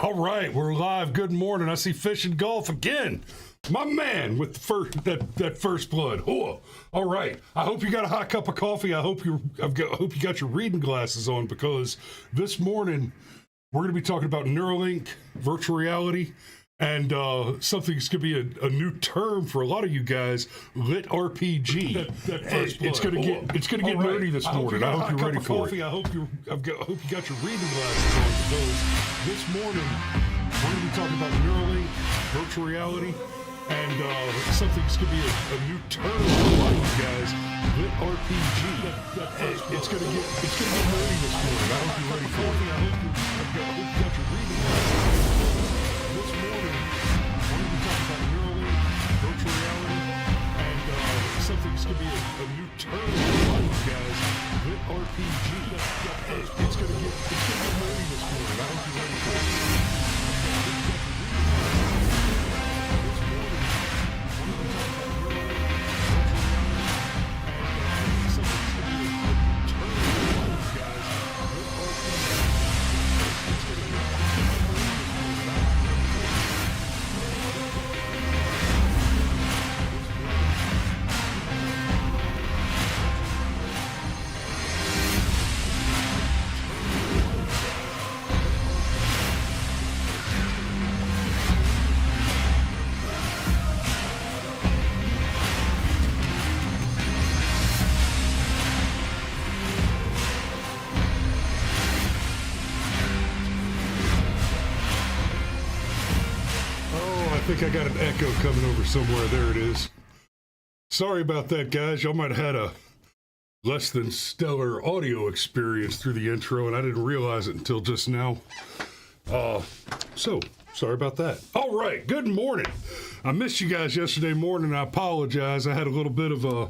All right, we're live. Good morning. I see Fish and Golf again. My man with the first that first blood. Oh, all right. I hope you got a hot cup of coffee. I hope you got your reading glasses on, because this morning we're going to be talking about Neuralink, virtual reality, and something's going to be a new term for a lot of you guys, lit RPG. It's going to get nerdy this morning. I hope you're ready for it. I hope you got your reading glasses on, because this morning we're going to be talking about Neuralink, virtual reality, and something's going to be a new term for a lot of you guys, lit RPG. It's going to get nerdy this morning. I hope you're ready for it. I hope you got your reading glasses on. This morning, we're going to be talking about Neuralink, virtual reality, and something's going to be a new term for a lot of you guys, lit RPG. It's going to get nerdy this morning. I hope you're ready for it. I think I got an echo coming over somewhere. There it is. Sorry about that, guys. Y'all might have had a less than stellar audio experience through the intro, and I didn't realize it until just now. So sorry about that. All right, good morning. I missed you guys yesterday morning. I apologize. I had a little bit of a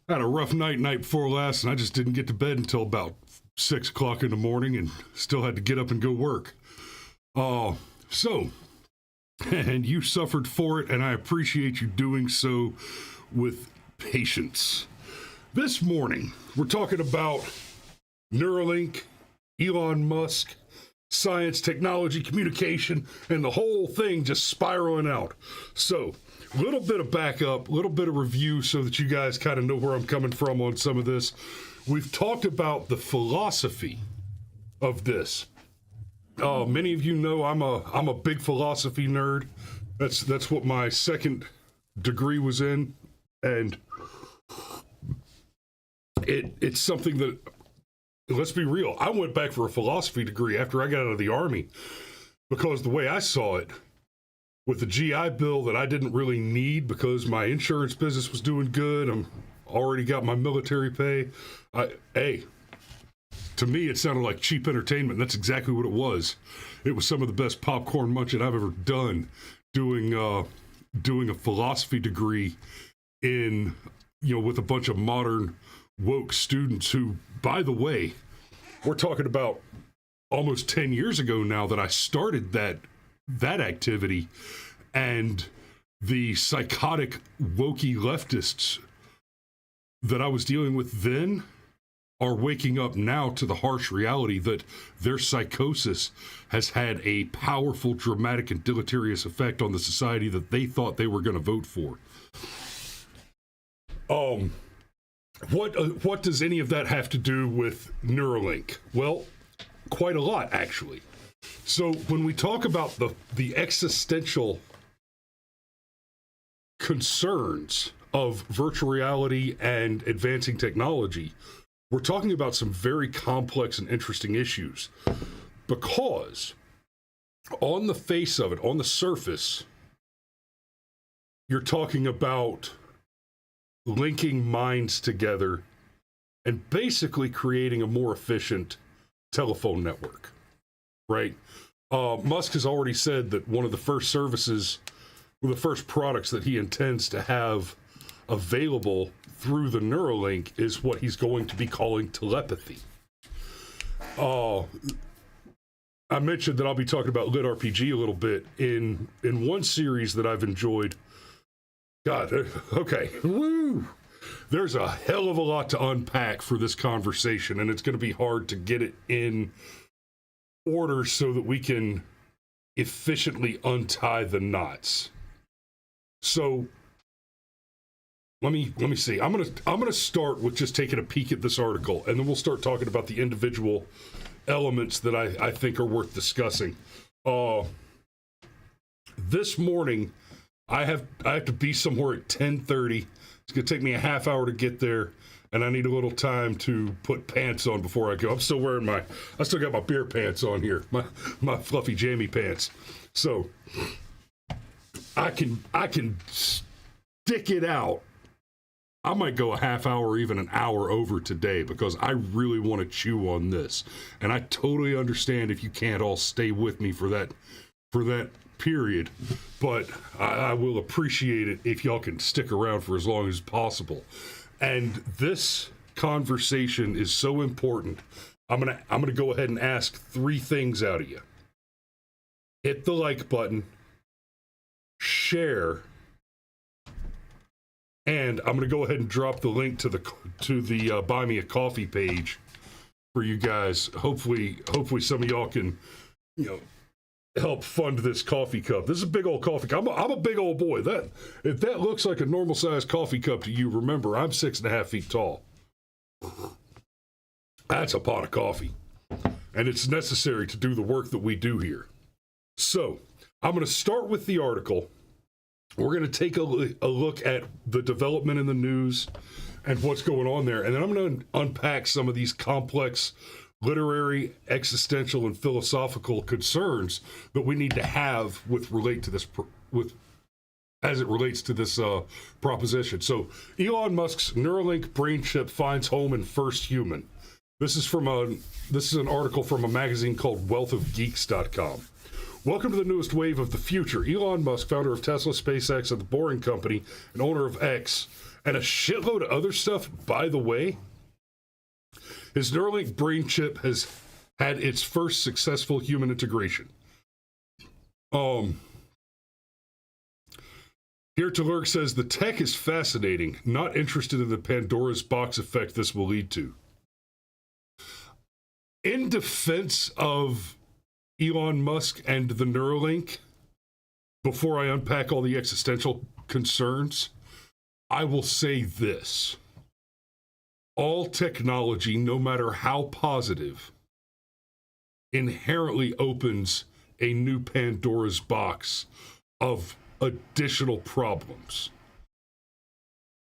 rough night before last, and I just didn't get to bed until about 6 o'clock in the morning, and still had to get up and go work. And you suffered for it, and I appreciate you doing so with patience. This morning, we're talking about Neuralink, Elon Musk, science, technology, communication, and the whole thing just spiraling out. So, a little bit of backup, a little bit of review so that you guys kind of know where I'm coming from on some of this. We've talked about the philosophy of this. Many of you know I'm a big philosophy nerd. That's what my second degree was in, and it's something that, let's be real, I went back for a philosophy degree after I got out of the Army, because the way I saw it, with the GI Bill that I didn't really need because my insurance business was doing good, I'm already got my military pay. To me, it sounded like cheap entertainment. That's exactly what it was. It was some of the best popcorn munching I've ever done, doing a philosophy degree in, with a bunch of modern woke students who, by the way, we're talking about almost 10 years ago now that I started that activity, and the psychotic wokey leftists that I was dealing with then are waking up now to the harsh reality that their psychosis has had a powerful, dramatic, and deleterious effect on the society that they thought they were going to vote for. What does any of that have to do with Neuralink? Well, quite a lot, actually. So when we talk about the existential concerns of virtual reality and advancing technology, we're talking about some very complex and interesting issues, because on the face of it, on the surface, you're talking about linking minds together and basically creating a more efficient telephone network, right? Musk has already said that one of the first products that he intends to have available through the Neuralink is what he's going to be calling telepathy. I mentioned that I'll be talking about lit RPG a little bit in one series that I've enjoyed. God, okay, woo! There's a hell of a lot to unpack for this conversation, and it's going to be hard to get it in order so that we can efficiently untie the knots. So let me see. I'm gonna start with just taking a peek at this article, and then we'll start talking about the individual elements that I think are worth discussing. This morning, I have to be somewhere at 10:30. It's gonna take me a half hour to get there, and I need a little time to put pants on before I go. I still got my beer pants on here, my fluffy jammy pants. So I can stick it out. I might go a half hour, even an hour over today, because I really want to chew on this. And I totally understand if you can't all stay with me for that period, but I will appreciate it if y'all can stick around for as long as possible. And this conversation is so important. I'm gonna go ahead and ask 3 things out of you. Hit the like button, share, and I'm gonna go ahead and drop the link to the Buy Me a Coffee page for you guys. Hopefully some of y'all can, help fund this coffee cup. This is a big old coffee cup. I'm a big old boy. If that looks like a normal sized coffee cup to you, remember I'm 6.5 feet tall. That's a pot of coffee, and it's necessary to do the work that we do here. So I'm going to start with the article. We're going to take a look at the development in the news and what's going on there, and then I'm going to unpack some of these complex literary, existential, and philosophical concerns that we need to have as it relates to this proposition. So, Elon Musk's Neuralink brain chip finds home in first human. This is an article from a magazine called wealthofgeeks.com. Welcome to the newest wave of the future. Elon Musk, founder of Tesla, SpaceX, and the Boring Company, and owner of X, and a shitload of other stuff, by the way. His Neuralink brain chip has had its first successful human integration. Here to Lurk says, the tech is fascinating, not interested in the Pandora's box effect this will lead to. In defense of Elon Musk and the Neuralink, before I unpack all the existential concerns, I will say this. All technology, no matter how positive, inherently opens a new Pandora's box of additional problems.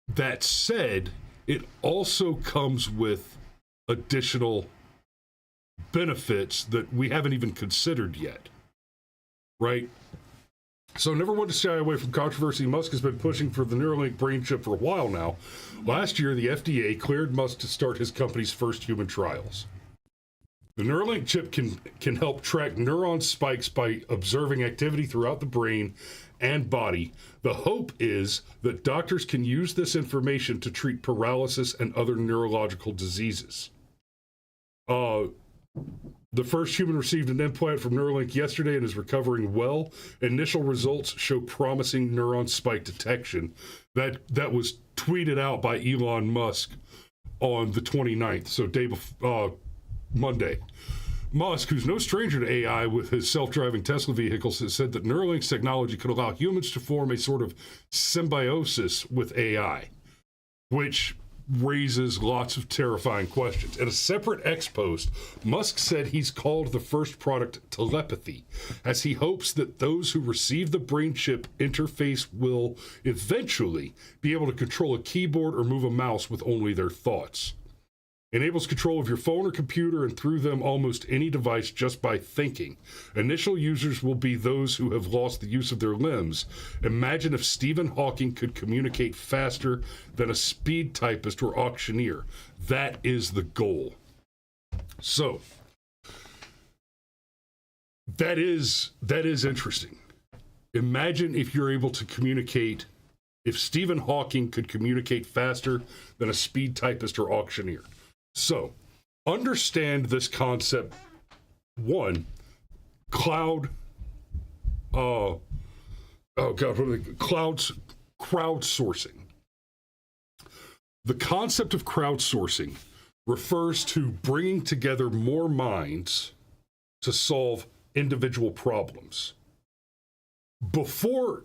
That said, it also comes with additional benefits that we haven't even considered yet, right? So never want to shy away from controversy. Musk has been pushing for the Neuralink brain chip for a while now. Last year, the FDA cleared Musk to start his company's first human trials. The Neuralink chip can help track neuron spikes by observing activity throughout the brain and body. The hope is that doctors can use this information to treat paralysis and other neurological diseases. The first human received an implant from Neuralink yesterday and is recovering well. Initial results show promising neuron spike detection. That was tweeted out by Elon Musk on the 29th, so Monday. Musk, who's no stranger to AI with his self-driving Tesla vehicles, has said that Neuralink's technology could allow humans to form a sort of symbiosis with AI, which raises lots of terrifying questions. In a separate X post, Musk said he's called the first product telepathy, as he hopes that those who receive the brain chip interface will eventually be able to control a keyboard or move a mouse with only their thoughts. Enables control of your phone or computer and through them almost any device just by thinking. Initial users will be those who have lost the use of their limbs. Imagine if Stephen Hawking could communicate faster than a speed typist or auctioneer. That is the goal. So, that is interesting. Imagine if you're able to communicate, if Stephen Hawking could communicate faster than a speed typist or auctioneer. So, understand this concept. One, crowdsourcing. The concept of crowdsourcing refers to bringing together more minds to solve individual problems. before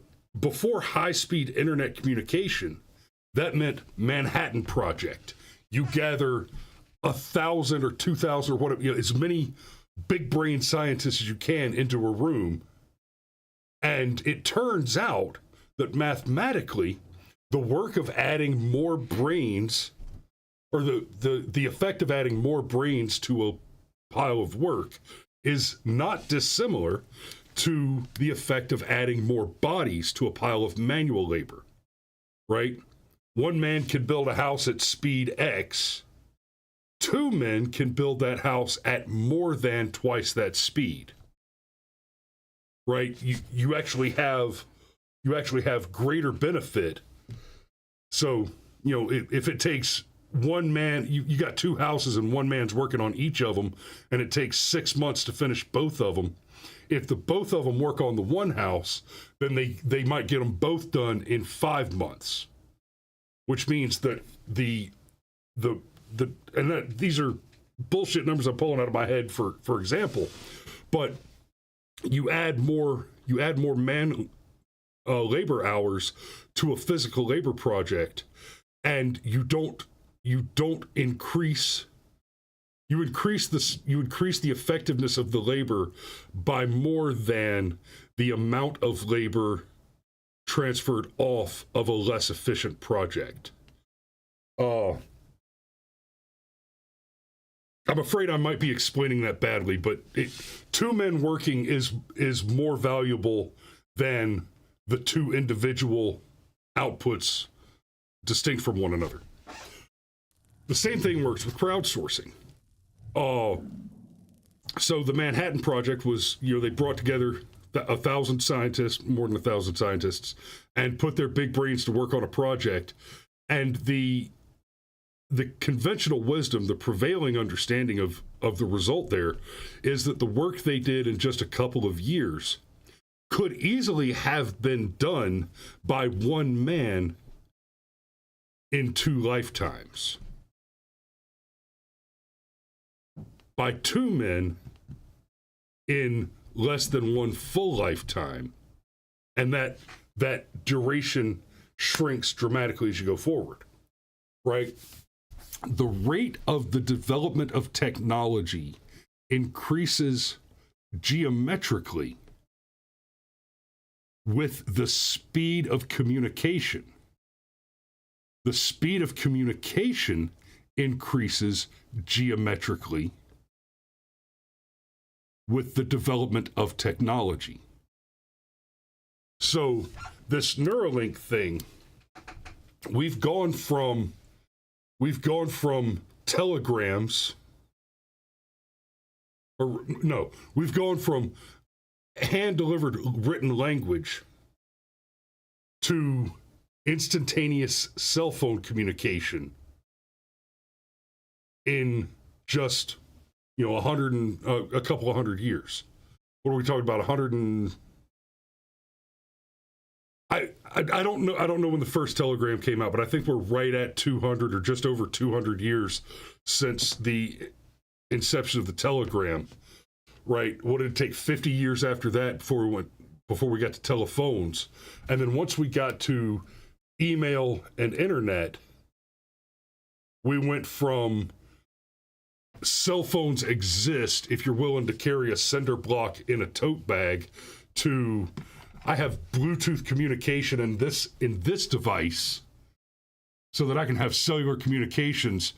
high-speed internet communication, that meant Manhattan Project. You gather 1,000 or 2,000 or whatever, as many big brain scientists as you can into a room. And it turns out that mathematically, the work of adding more brains, or the effect of adding more brains to a pile of work, is not dissimilar to the effect of adding more bodies to a pile of manual labor, right? One man can build a house at speed X. Two men can build that house at more than twice that speed, right? You actually have greater benefit. So, if it takes one man, you got two houses and one man's working on each of them, and it takes 6 months to finish both of them. If both of them work on the one house, then they might get them both done in 5 months, which means that these are bullshit numbers I'm pulling out of my head for example, but you add more labor hours to a physical labor project, and you increase the effectiveness of the labor by more than the amount of labor transferred off of a less efficient project. I'm afraid I might be explaining that badly, but two men working is more valuable than the two individual outputs distinct from one another. The same thing works with crowdsourcing. So the Manhattan Project was, they brought together 1,000 scientists, more than 1,000 scientists, and put their big brains to work on a project. And the conventional wisdom, the prevailing understanding of the result there, is that the work they did in just a couple of years could easily have been done by one man in 2 lifetimes. By 2 men in less than 1 full lifetime. And that duration shrinks dramatically as you go forward, right? The rate of the development of technology increases geometrically with the speed of communication. The speed of communication increases geometrically with the development of technology. So this Neuralink thing, we've gone from telegrams, we've gone from hand-delivered written language to instantaneous cell phone communication in just, a couple of 100 years. What are we talking about? I don't know. I don't know when the first telegram came out, but I think we're right at 200 or just over 200 years since the inception of the telegram. Right? What did it take? 50 years after that before we got to telephones, and then once we got to email and internet, we went from cell phones exist if you're willing to carry a cinder block in a tote bag to I have Bluetooth communication in this device so that I can have cellular communications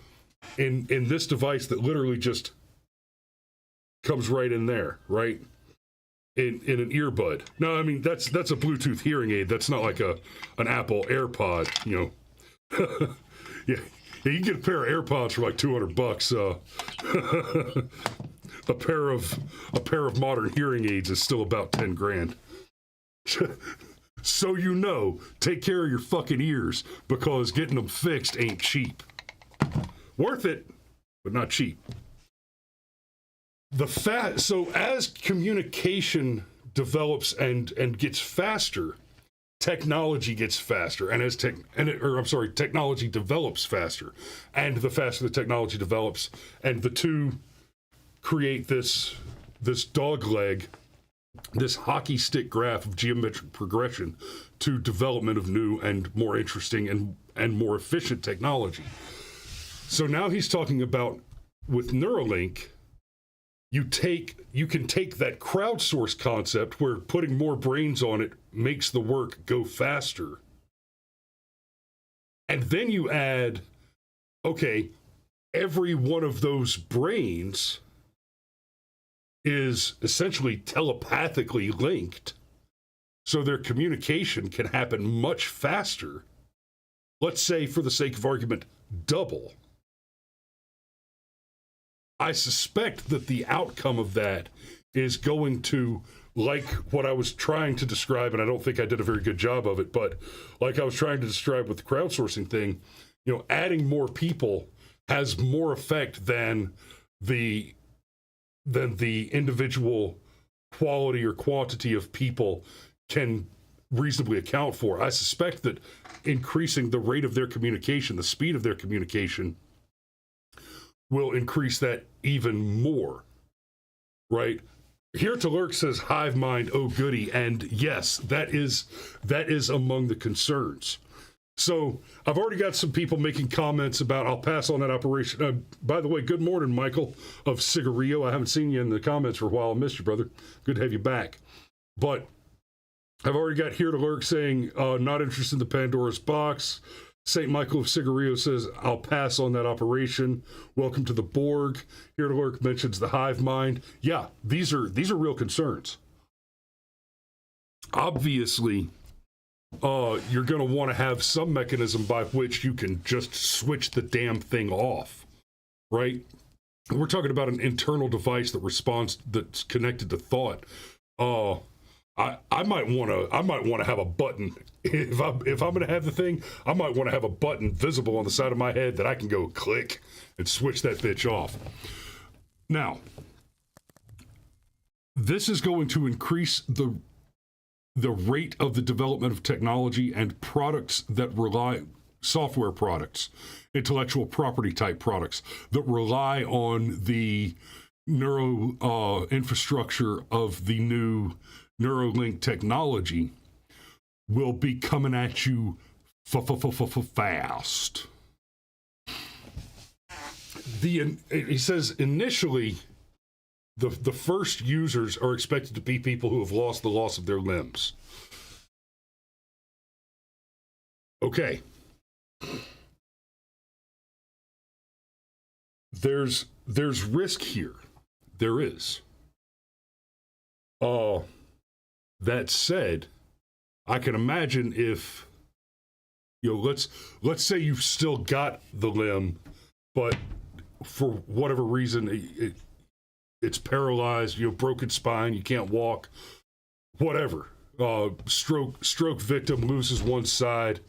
in this device that literally just comes right in there, right? In an earbud. No, I mean that's a Bluetooth hearing aid. That's not like an Apple AirPod, Yeah. Yeah, you can get a pair of AirPods for like $200. A pair of modern hearing aids is still about 10 grand. So take care of your fucking ears, because getting them fixed ain't cheap. Worth it, but not cheap. So as communication develops and gets faster, technology gets faster, and technology develops faster, and the faster the technology develops, and the two create this dog leg this hockey stick graph of geometric progression to development of new and more interesting and more efficient technology. So now he's talking about with Neuralink, you can take that crowdsource concept where putting more brains on it makes the work go faster. And then you add, okay, every one of those brains is essentially telepathically linked, so their communication can happen much faster. Let's say, for the sake of argument, double. I suspect that the outcome of that is going to, like what I was trying to describe, and I don't think I did a very good job of it, but like I was trying to describe with the crowdsourcing thing, adding more people has more effect than the individual quality or quantity of people can reasonably account for. I suspect that increasing the rate of their communication, the speed of their communication, will increase that even more, right? Here to Lurk says hive mind, oh goody, and yes, that is among the concerns. So I've already got some people making comments about, I'll pass on that operation. By the way, good morning, Michael of Cigarillo. I haven't seen you in the comments for a while. I missed you, brother. Good to have you back. But I've already got Here to Lurk saying, not interested in the Pandora's box. St. Michael of Cigarillo says, I'll pass on that operation. Welcome to the Borg. Here to Lurk mentions the hive mind. Yeah, these are real concerns. Obviously, you're going to want to have some mechanism by which you can just switch the damn thing off, right? We're talking about an internal device that's connected to thought. I might want to have a button. If I'm going to have the thing, I might want to have a button visible on the side of my head that I can go click and switch that bitch off. Now, this is going to increase the rate of the development of technology and products that software products, intellectual property type products that rely on the infrastructure of the new Neuralink technology will be coming at you fast. He says initially, the first users are expected to be people who have lost the loss of their limbs. Okay. There's risk here. There is. That said, I can imagine if, let's say you've still got the limb, but for whatever reason, it's paralyzed, broken spine, you can't walk, whatever. Stroke victim loses one side,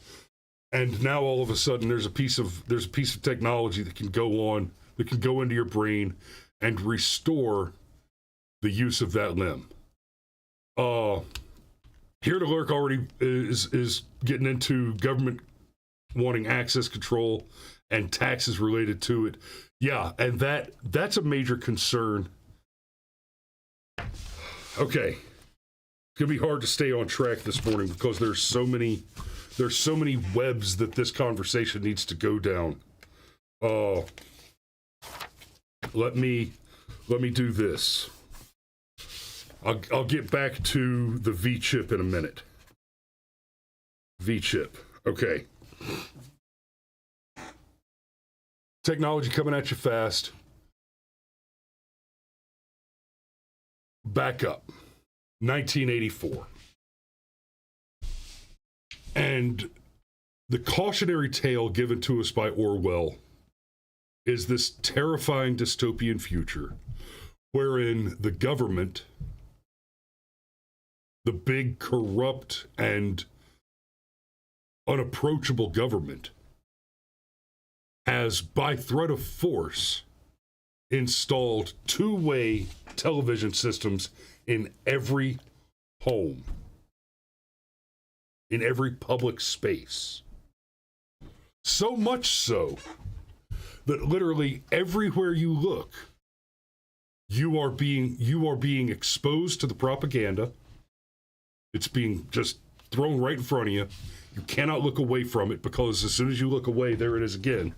and now all of a sudden there's a piece of technology that can go into your brain and restore the use of that limb. Here to Lurk already is getting into government wanting access control and taxes related to it. Yeah, and that's a major concern. Okay. It's gonna be hard to stay on track this morning because there's so many webs that this conversation needs to go down. Let me do this. I'll get back to the V-chip in a minute. V-chip. Okay. Technology coming at you fast. Back up. 1984. And the cautionary tale given to us by Orwell is this terrifying dystopian future wherein the government, the big, corrupt, and unapproachable government, has, by threat of force, installed two-way television systems in every home, in every public space. So much so that literally everywhere you look, you are being exposed to the propaganda. It's being just thrown right in front of you. You cannot look away from it, because as soon as you look away, there it is again.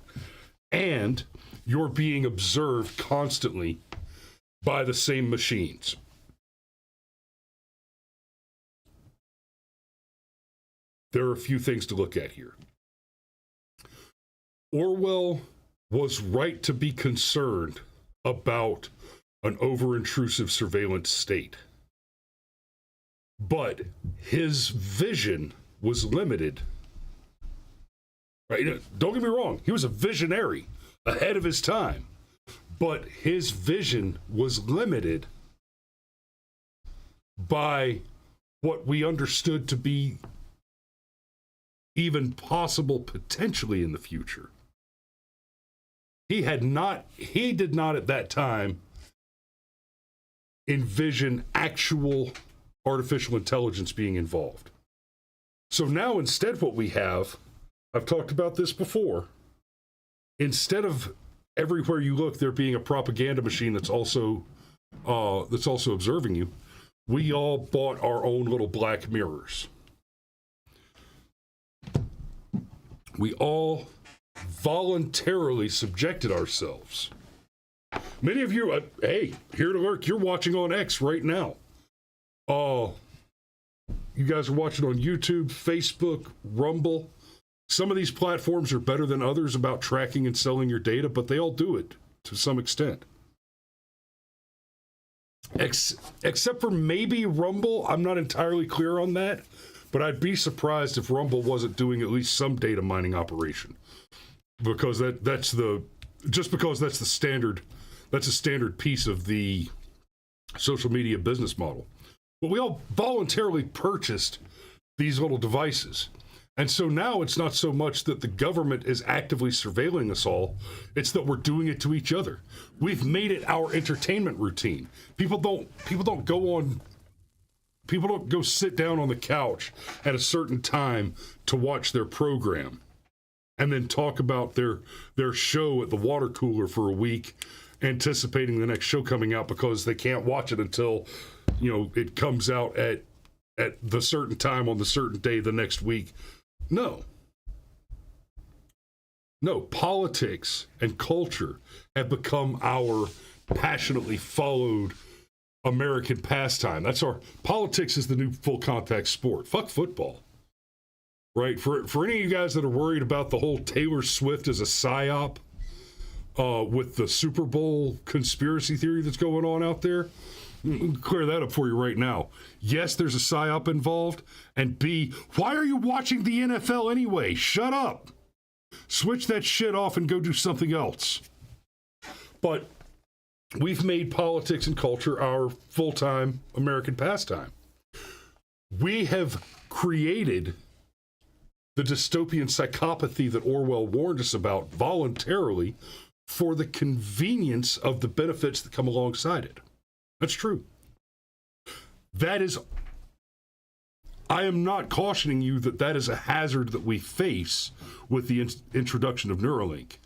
And you're being observed constantly by the same machines. There are a few things to look at here. Orwell was right to be concerned about an over-intrusive surveillance state. But his vision was limited. Right? Don't get me wrong, he was a visionary ahead of his time. But his vision was limited by what we understood to be even possible potentially in the future. He did not at that time envision actual artificial intelligence being involved. So now instead what we have, I've talked about this before, instead of everywhere you look there being a propaganda machine that's also observing you, we all bought our own little black mirrors. We all voluntarily subjected ourselves. Many of you, hey, here to lurk, you're watching on X right now. You guys are watching on YouTube, Facebook, Rumble. Some of these platforms are better than others about tracking and selling your data, but they all do it to some extent. Except for maybe Rumble, I'm not entirely clear on that, but I'd be surprised if Rumble wasn't doing at least some data mining operation, because that's a standard piece of the social media business model. But we all voluntarily purchased these little devices. And so now it's not so much that the government is actively surveilling us all, it's that we're doing it to each other. We've made it our entertainment routine. People don't go sit down on the couch at a certain time to watch their program and then talk about their show at the water cooler for a week, anticipating the next show coming out because they can't watch it until, it comes out at the certain time on the certain day the next week. No, politics and culture have become our passionately followed American pastime. Politics is the new full contact sport. Fuck football. Right? For any of you guys that are worried about the whole Taylor Swift as a psyop, with the Super Bowl conspiracy theory that's going on out there, clear that up for you right now. Yes, there's a psyop involved, and B, why are you watching the NFL anyway? Shut up. Switch that shit off and go do something else. But we've made politics and culture our full-time American pastime. We have created the dystopian psychopathy that Orwell warned us about voluntarily for the convenience of the benefits that come alongside it. That's true. I am not cautioning you that is a hazard that we face with the introduction of Neuralink.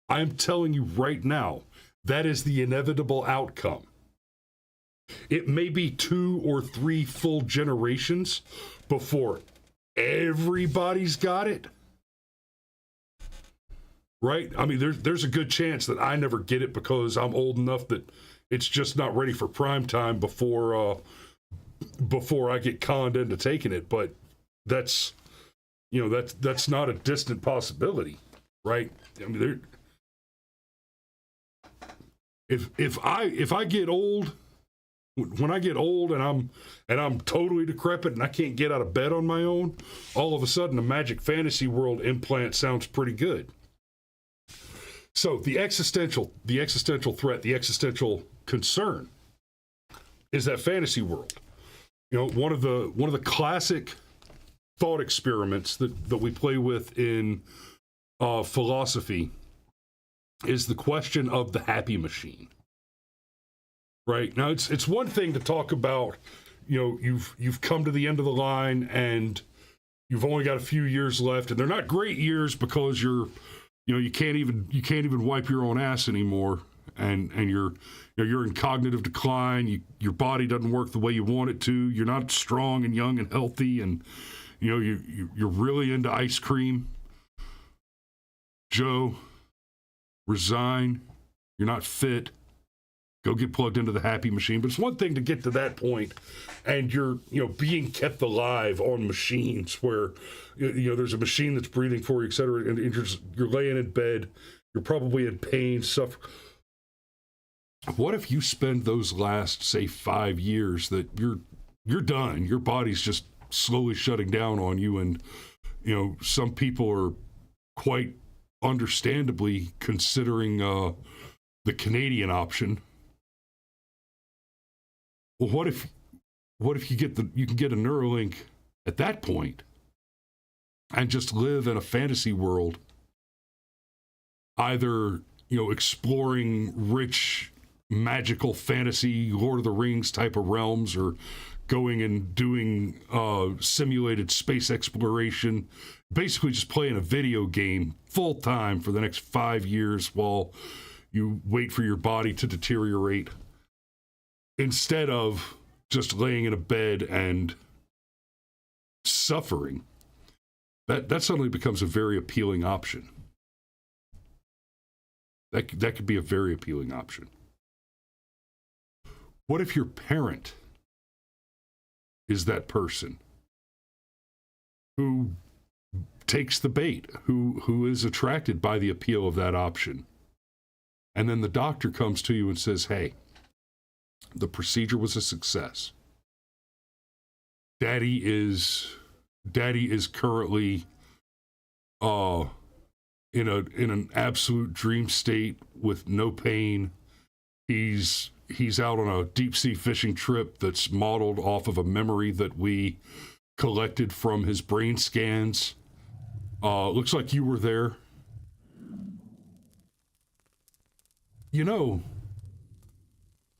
I am telling you right now, that is the inevitable outcome. It may be 2 or 3 full generations before everybody's got it. Right? I mean, there's a good chance that I never get it because I'm old enough that it's just not ready for prime time before I get conned into taking it. But that's not a distant possibility, right? I mean, if I get old, when I get old and I'm totally decrepit and I can't get out of bed on my own, all of a sudden a magic fantasy world implant sounds pretty good. So the existential threat, the existential concern is that fantasy world. One of the classic thought experiments that we play with in philosophy is the question of the happy machine. Right? Now it's one thing to talk about, you've come to the end of the line and you've only got a few years left, and they're not great years because you can't even wipe your own ass anymore, and you're in cognitive decline. Your body doesn't work the way you want it to. You're not strong and young and healthy, and you're really into ice cream. Joe, resign. You're not fit. Go get plugged into the happy machine. But it's one thing to get to that point and you're, being kept alive on machines where, there's a machine that's breathing for you, et cetera, and you're laying in bed. You're probably in pain, suffer. What if you spend those last, say, 5 years that you're done? Your body's just slowly shutting down on you, and, some people are quite understandably considering the Canadian option. Well, what if you can get a Neuralink at that point and just live in a fantasy world, either exploring rich magical fantasy Lord of the Rings type of realms, or going and doing simulated space exploration, basically just playing a video game full time for the next 5 years while you wait for your body to deteriorate, instead of just laying in a bed and suffering. That suddenly becomes a very appealing option. That could be a very appealing option. What if your parent is that person who takes the bait, who is attracted by the appeal of that option, and then the doctor comes to you and says, hey, the procedure was a success. Daddy is currently in an absolute dream state with no pain. He's out on a deep sea fishing trip that's modeled off of a memory that we collected from his brain scans. Looks like you were there.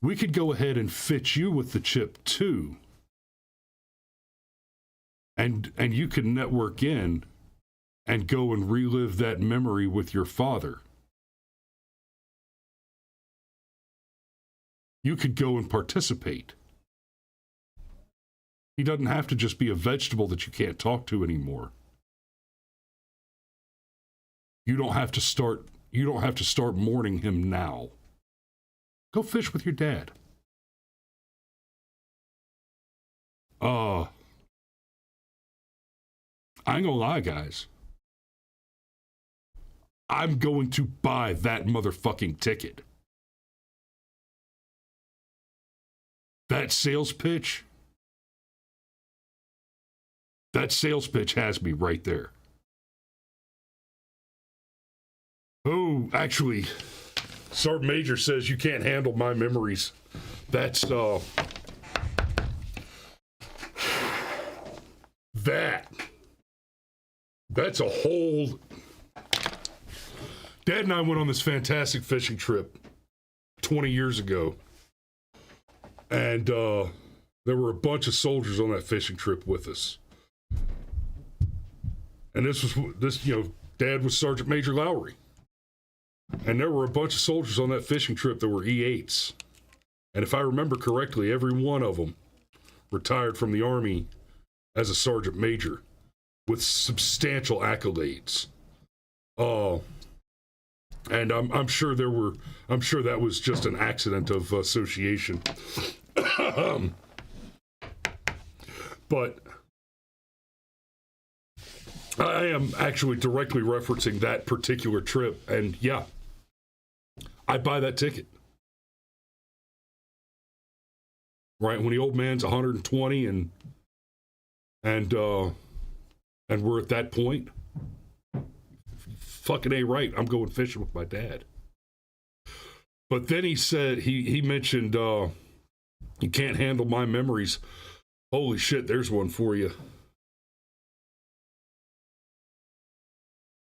We could go ahead and fit you with the chip too. And you can network in and go and relive that memory with your father. You could go and participate. He doesn't have to just be a vegetable that you can't talk to anymore. You don't have to start mourning him now. Go fish with your dad. I ain't gonna lie, guys. I'm going to buy that motherfucking ticket. That sales pitch has me right there. Oh, actually, Sergeant Major says you can't handle my memories. That's a whole... Dad and I went on this fantastic fishing trip 20 years ago. And there were a bunch of soldiers on that fishing trip with us. And Dad was Sergeant Major Lowry. And there were a bunch of soldiers on that fishing trip that were E8s. And if I remember correctly, every one of them retired from the Army as a sergeant major with substantial accolades. And I'm sure that was just an accident of association. But I am actually directly referencing that particular trip, and yeah, I'd buy that ticket. Right, when the old man's 120 and we're at that point, fucking A right, I'm going fishing with my dad. But then he said, he mentioned, you can't handle my memories. Holy shit, there's one for you.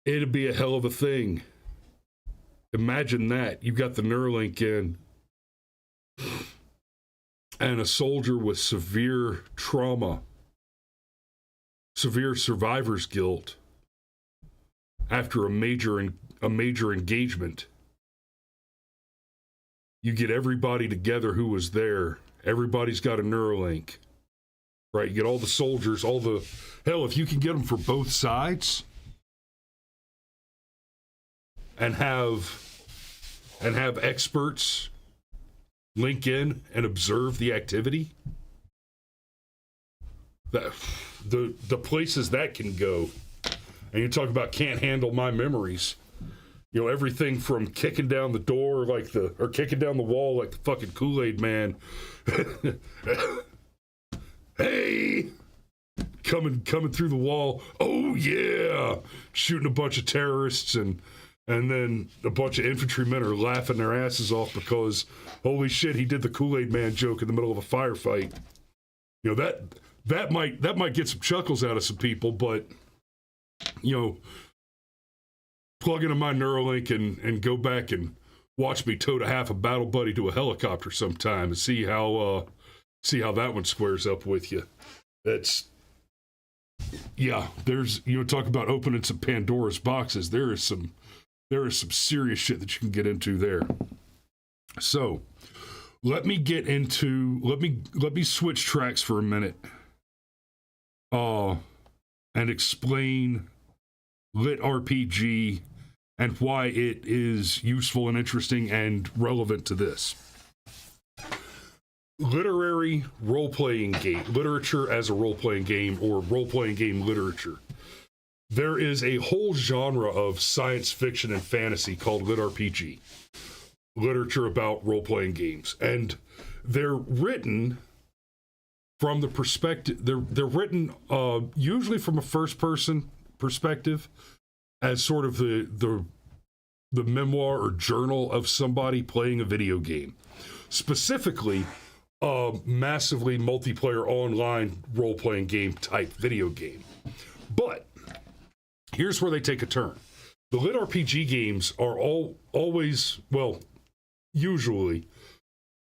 It'd be a hell of a thing. Imagine that. You got the Neuralink in, and a soldier with severe trauma, severe survivor's guilt, after a major engagement, you get everybody together who was there. Everybody's got a Neuralink, right? You get all the soldiers, hell, if you can get them for both sides and have experts link in and observe the activity, the places that can go. And you talk about can't handle my memories. You know, everything from kicking down the door or kicking down the wall like the fucking Kool-Aid man. Hey, coming through the wall. Oh yeah, shooting a bunch of terrorists, and then a bunch of infantrymen are laughing their asses off because holy shit, he did the Kool-Aid man joke in the middle of a firefight. You know, that might get some chuckles out of some people, but you know, plug into my Neuralink and go back and watch me tote a half a battle buddy to a helicopter sometime and see how that one squares up with you. That's, yeah, there's, you know, talk about opening some Pandora's boxes. There is some serious shit that you can get into there. So let me switch tracks for a minute and explain Lit RPG and why it is useful and interesting and relevant to this. Literary role-playing game, literature as a role-playing game, or role-playing game literature. There is a whole genre of science fiction and fantasy called Lit RPG, literature about role-playing games, and they're written from the perspective. They're written usually from a first-person perspective, as sort of the memoir or journal of somebody playing a video game, specifically a massively multiplayer online role-playing game type video game. But here's where they take a turn. The Lit RPG games are always, well, usually,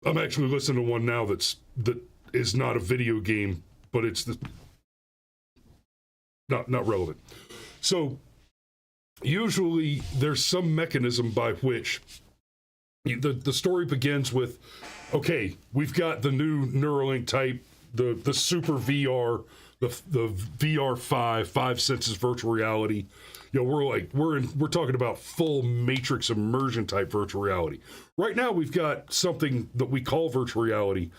I'm actually listening to one now that is not a video game, but it's not relevant. So usually there's some mechanism by which the story begins with, okay, we've got the new Neuralink type, the super VR, the VR 5 senses virtual reality. You know, we're talking about full matrix immersion type virtual reality. Right now we've got something that we call virtual reality,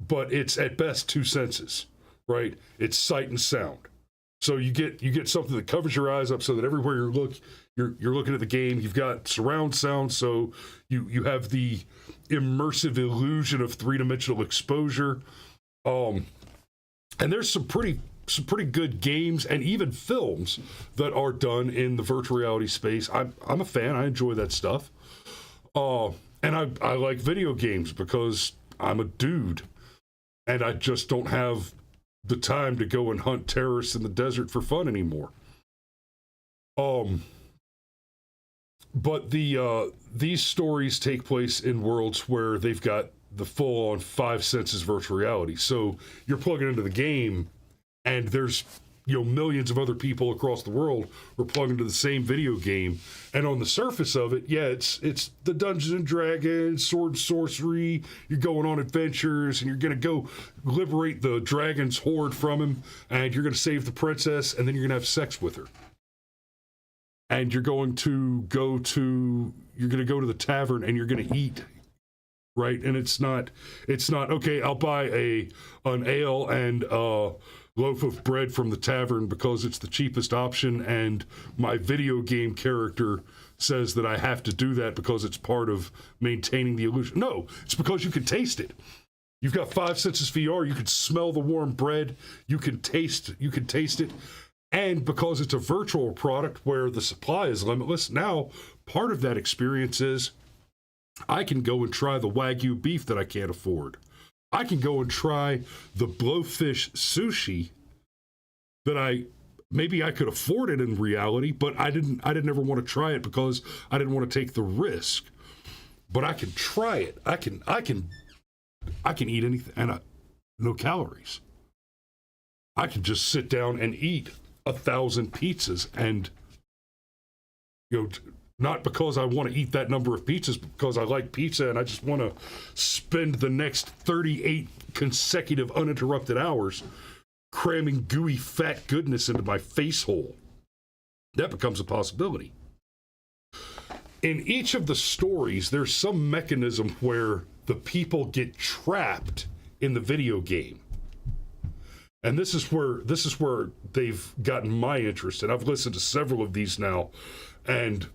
but it's at best 2 senses, right? It's sight and sound. So you get something that covers your eyes up so that everywhere you're looking at the game. You've got surround sound, so you have the immersive illusion of 3-dimensional exposure. And there's some pretty good games and even films that are done in the virtual reality space. I'm a fan. I enjoy that stuff. And I like video games because I'm a dude, and I just don't have the time to go and hunt terrorists in the desert for fun anymore. But these stories take place in worlds where they've got the full-on 5 senses virtual reality. So you're plugging into the game, and there's, you know, millions of other people across the world who are plugged into the same video game. And on the surface of it, yeah, it's the Dungeons and Dragons, sword and sorcery. You're going on adventures, and you're going to go liberate the dragon's horde from him, and you're going to save the princess, and then you're going to have sex with her. And you're going to go to the tavern, and you're going to eat, right? And it's not okay, I'll buy an ale and a loaf of bread from the tavern because it's the cheapest option, and my video game character says that I have to do that because it's part of maintaining the illusion. No, it's because you can taste it. You've got 5 senses VR. You can smell the warm bread. You can taste it. And because it's a virtual product where the supply is limitless, now part of that experience is I can go and try the Wagyu beef that I can't afford. I can go and try the blowfish sushi that maybe I could afford it in reality, but I didn't ever want to try it because I didn't want to take the risk. But I can try it. I can eat anything, and no calories. I can just sit down and eat 1,000 pizzas and, you know, not because I want to eat that number of pizzas, but because I like pizza and I just want to spend the next 38 consecutive uninterrupted hours cramming gooey fat goodness into my face hole. That becomes a possibility. In each of the stories, there's some mechanism where the people get trapped in the video game. And this is where they've gotten my interest. And I've listened to several of these now. And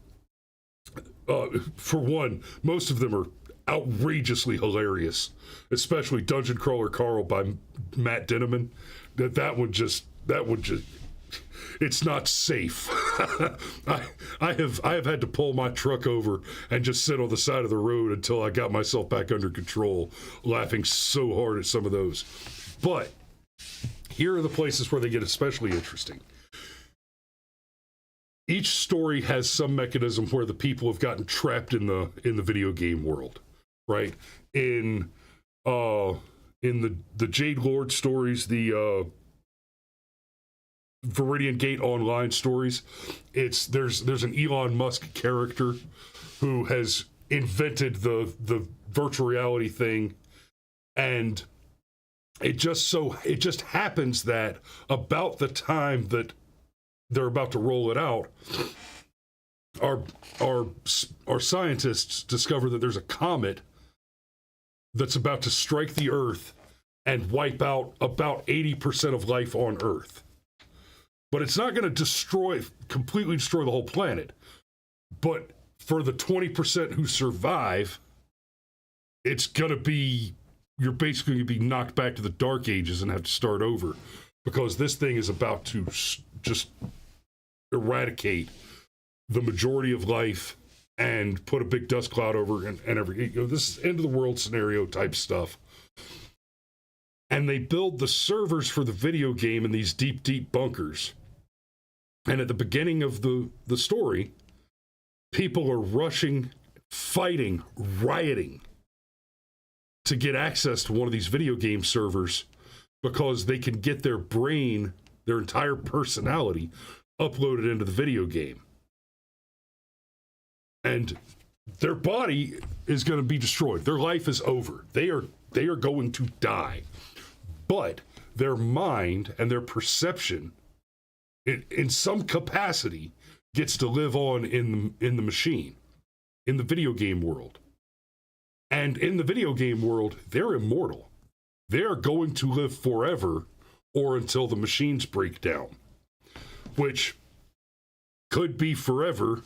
for one, most of them are outrageously hilarious, especially Dungeon Crawler Carl by Matt Dinneman. That would just it's not safe. I have had to pull my truck over and just sit on the side of the road until I got myself back under control, laughing so hard at some of those. But here are the places where they get especially interesting. Each story has some mechanism where the people have gotten trapped in the video game world, right? In the Jade Lord stories, the Viridian Gate Online stories, there's an Elon Musk character who has invented the virtual reality thing, and it just happens that about the time that they're about to roll it out, our scientists discover that there's a comet that's about to strike the Earth and wipe out about 80% of life on Earth. But it's not going to completely destroy the whole planet. But for the 20% who survive, it's going to be, you're basically going to be knocked back to the Dark Ages and have to start over, because this thing is about to just eradicate the majority of life and put a big dust cloud over and everything. This is end of the world scenario type stuff. And they build the servers for the video game in these deep, deep bunkers. And at the beginning of the story, people are rushing, fighting, rioting to get access to one of these video game servers because they can get their brain, their entire personality, uploaded into the video game. And their body is going to be destroyed. Their life is over. They are going to die. But their mind and their perception, in some capacity, gets to live on in the machine, in the video game world. And in the video game world, they're immortal. They are going to live forever or until the machines break down, which could be forever,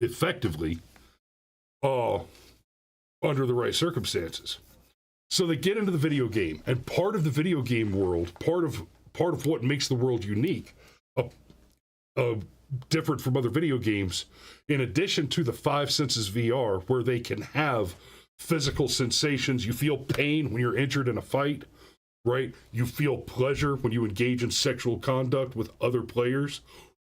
effectively, under the right circumstances. So they get into the video game, and part of the video game world, part of what makes the world unique, different from other video games, in addition to the five senses VR, where they can have physical sensations. You feel pain when you're injured in a fight, right? You feel pleasure when you engage in sexual conduct with other players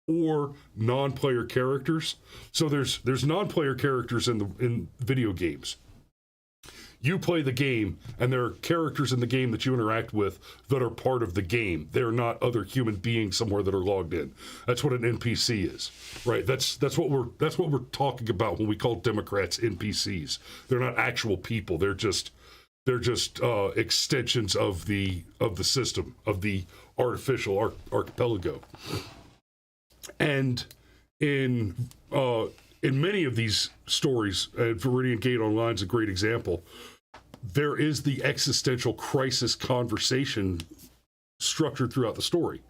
or non-player characters. So there's non-player characters in video games. You play the game, and there are characters in the game that you interact with that are part of the game. They're not other human beings somewhere that are logged in. That's what an NPC is, right? That's what we're talking about when we call Democrats NPCs. They're not actual people. They're just extensions of the system, of the artificial archipelago. And in many of these stories, Viridian Gate Online is a great example, there is the existential crisis conversation structured throughout the story,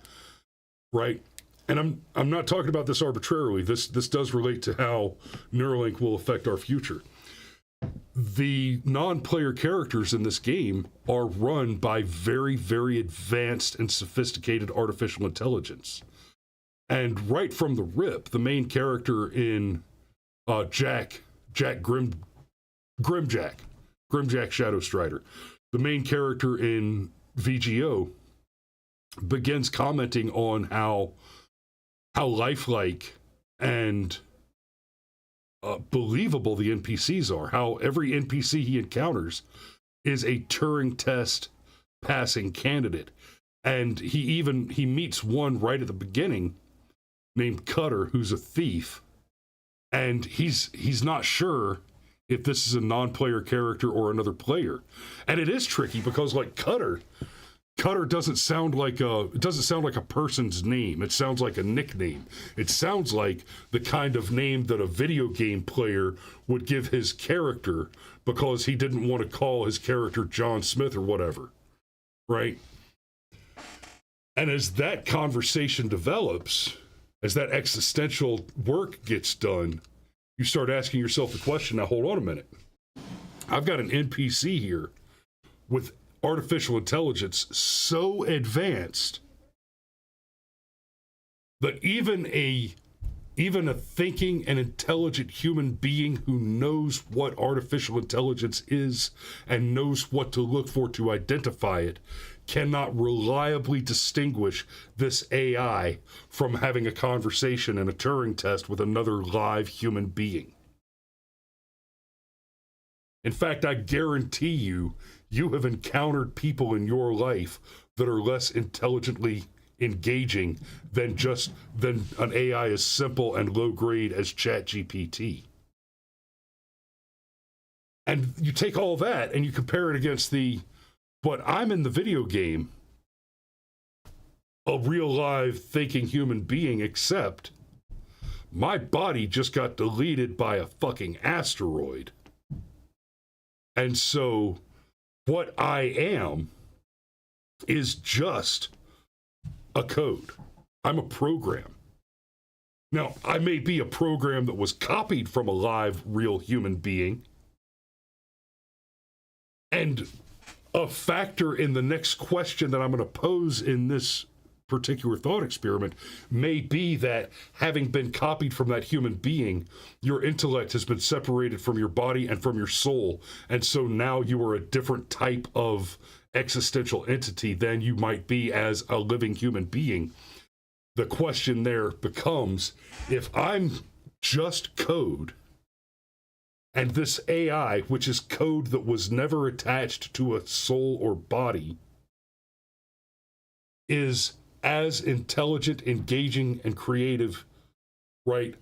right? And I'm not talking about this arbitrarily. This does relate to how Neuralink will affect our future. The non-player characters in this game are run by very, very advanced and sophisticated artificial intelligence. And right from the rip, the main character in Grimjack Shadow Strider, the main character in VGO, begins commenting on how lifelike and believable the NPCs are, how every NPC he encounters is a Turing test passing candidate. And he meets one right at the beginning named Cutter, who's a thief, And he's not sure if this is a non-player character or another player. And it is tricky because like Cutter doesn't sound like a person's name. It sounds like a nickname. It sounds like the kind of name that a video game player would give his character because he didn't want to call his character John Smith or whatever, right? And as that conversation develops, as that existential work gets done, you start asking yourself the question, now hold on a minute. I've got an NPC here with artificial intelligence so advanced that even a thinking and intelligent human being who knows what artificial intelligence is and knows what to look for to identify it cannot reliably distinguish this AI from having a conversation and a Turing test with another live human being. In fact, I guarantee you have encountered people in your life that are less intelligently engaging than an AI as simple and low grade as ChatGPT. And you take all that and you compare it against but I'm in the video game a real live thinking human being, except my body just got deleted by a fucking asteroid. And so what I am is just a code. I'm a program. Now, I may be a program that was copied from a live, real human being. And a factor in the next question that I'm going to pose in this particular thought experiment may be that having been copied from that human being, your intellect has been separated from your body and from your soul. And so now you are a different type of existential entity than you might be as a living human being. The question there becomes, if I'm just code, and this AI, which is code that was never attached to a soul or body, is as intelligent, engaging, and creative, right?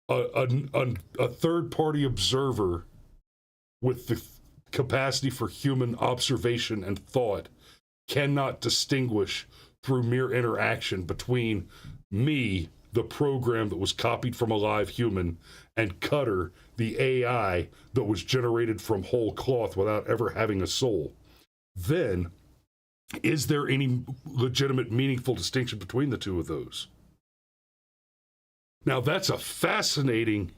A third-party observer with the capacity for human observation and thought cannot distinguish through mere interaction between me, the program that was copied from a live human, and Cutter, the AI that was generated from whole cloth without ever having a soul. Then, is there any legitimate, meaningful distinction between the two of those? Now, that's a fascinating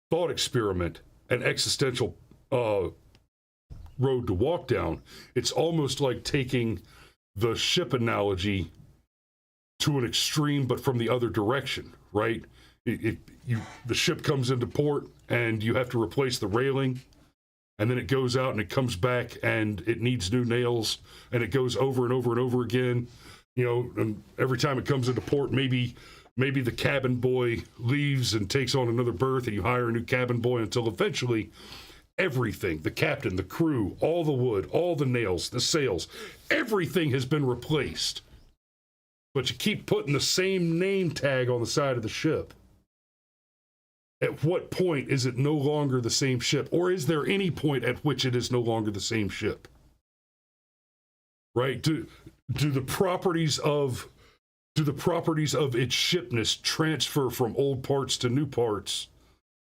thought experiment, an existential road to walk down. It's almost like taking the ship analogy to an extreme, but from the other direction, right? The ship comes into port and you have to replace the railing, and then it goes out and it comes back and it needs new nails, and it goes over and over and over again, and every time it comes into port, maybe the cabin boy leaves and takes on another berth, and you hire a new cabin boy until eventually everything, the captain, the crew, all the wood, all the nails, the sails, everything has been replaced. But you keep putting the same name tag on the side of the ship. At what point is it no longer the same ship? Or is there any point at which it is no longer the same ship? Right? Do the properties of its shipness transfer from old parts to new parts,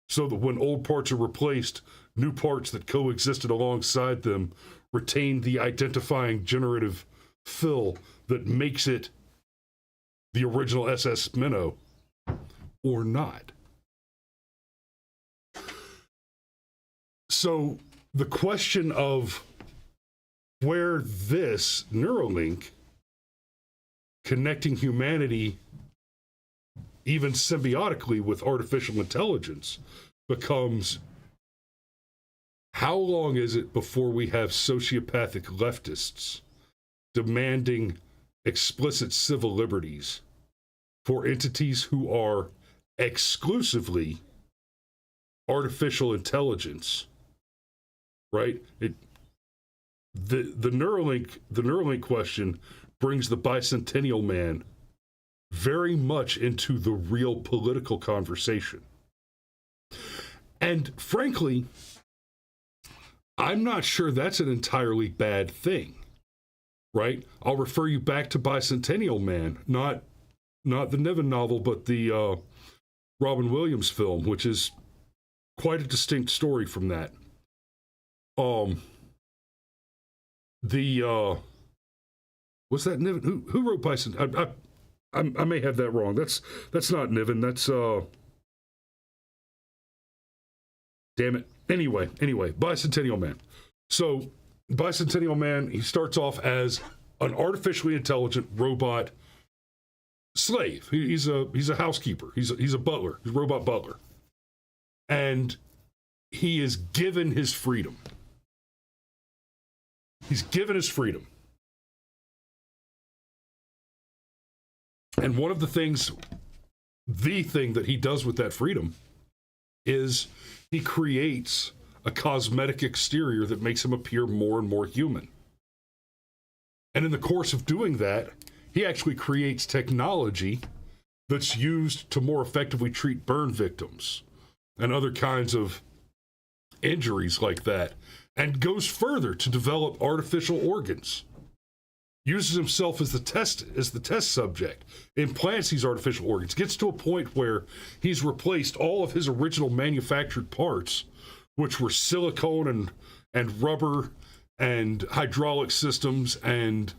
so that when old parts are replaced, new parts that coexisted alongside them retain the identifying generative fill that makes it the original SS Minnow, or not? So the question of where this Neuralink connecting humanity even symbiotically with artificial intelligence becomes, how long is it before we have sociopathic leftists demanding explicit civil liberties for entities who are exclusively artificial intelligence, right? The Neuralink question brings the bicentennial man very much into the real political conversation. And frankly, I'm not sure that's an entirely bad thing, right? I'll refer you back to Bicentennial Man, not the Niven novel, but the Robin Williams film, which is quite a distinct story from that. Was that Niven? Who wrote Bicentennial? I may have that wrong. That's not Niven. That's damn it. Anyway, Bicentennial Man. So Bicentennial Man, he starts off as an artificially intelligent robot slave. He's a housekeeper. He's a butler. He's a robot butler. And he is given his freedom. He's given his freedom. And one of the thing that he does with that freedom is he creates a cosmetic exterior that makes him appear more and more human. And in the course of doing that, he actually creates technology that's used to more effectively treat burn victims and other kinds of injuries like that, and goes further to develop artificial organs. Uses himself as the test subject, implants these artificial organs, gets to a point where he's replaced all of his original manufactured parts, which were silicone and rubber and hydraulic systems and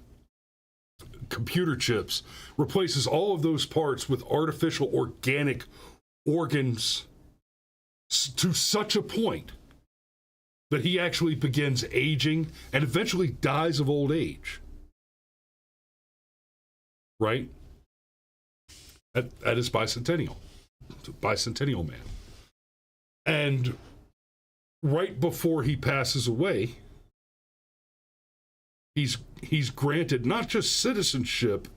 computer chips, replaces all of those parts with artificial organic organs to such a point that he actually begins aging and eventually dies of old age. Right? That is Bicentennial. Bicentennial Man. And right before he passes away, he's granted not just citizenship,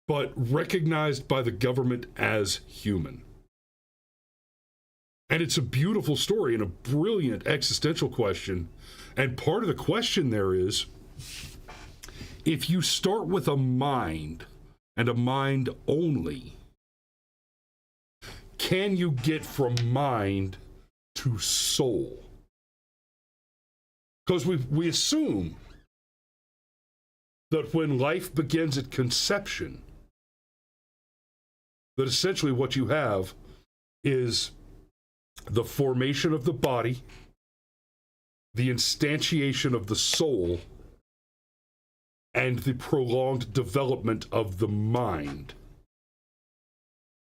but recognized by the government as human. And it's a beautiful story and a brilliant existential question. And part of the question there is, if you start with a mind and a mind only, can you get from mind to soul? Because we assume that when life begins at conception, that essentially what you have is the formation of the body, the instantiation of the soul, and the prolonged development of the mind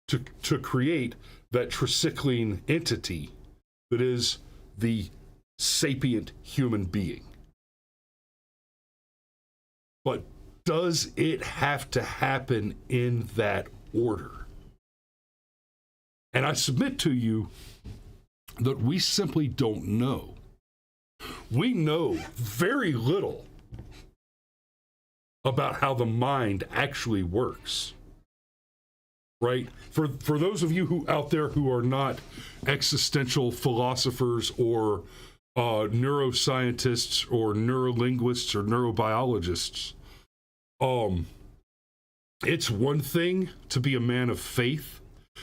to create that tricycline entity that is the sapient human being. But does it have to happen in that order? And I submit to you that we simply don't know. We know very little about how the mind actually works, right? For those of you who out there who are not existential philosophers or neuroscientists or neurolinguists or neurobiologists, it's one thing to be a man of faith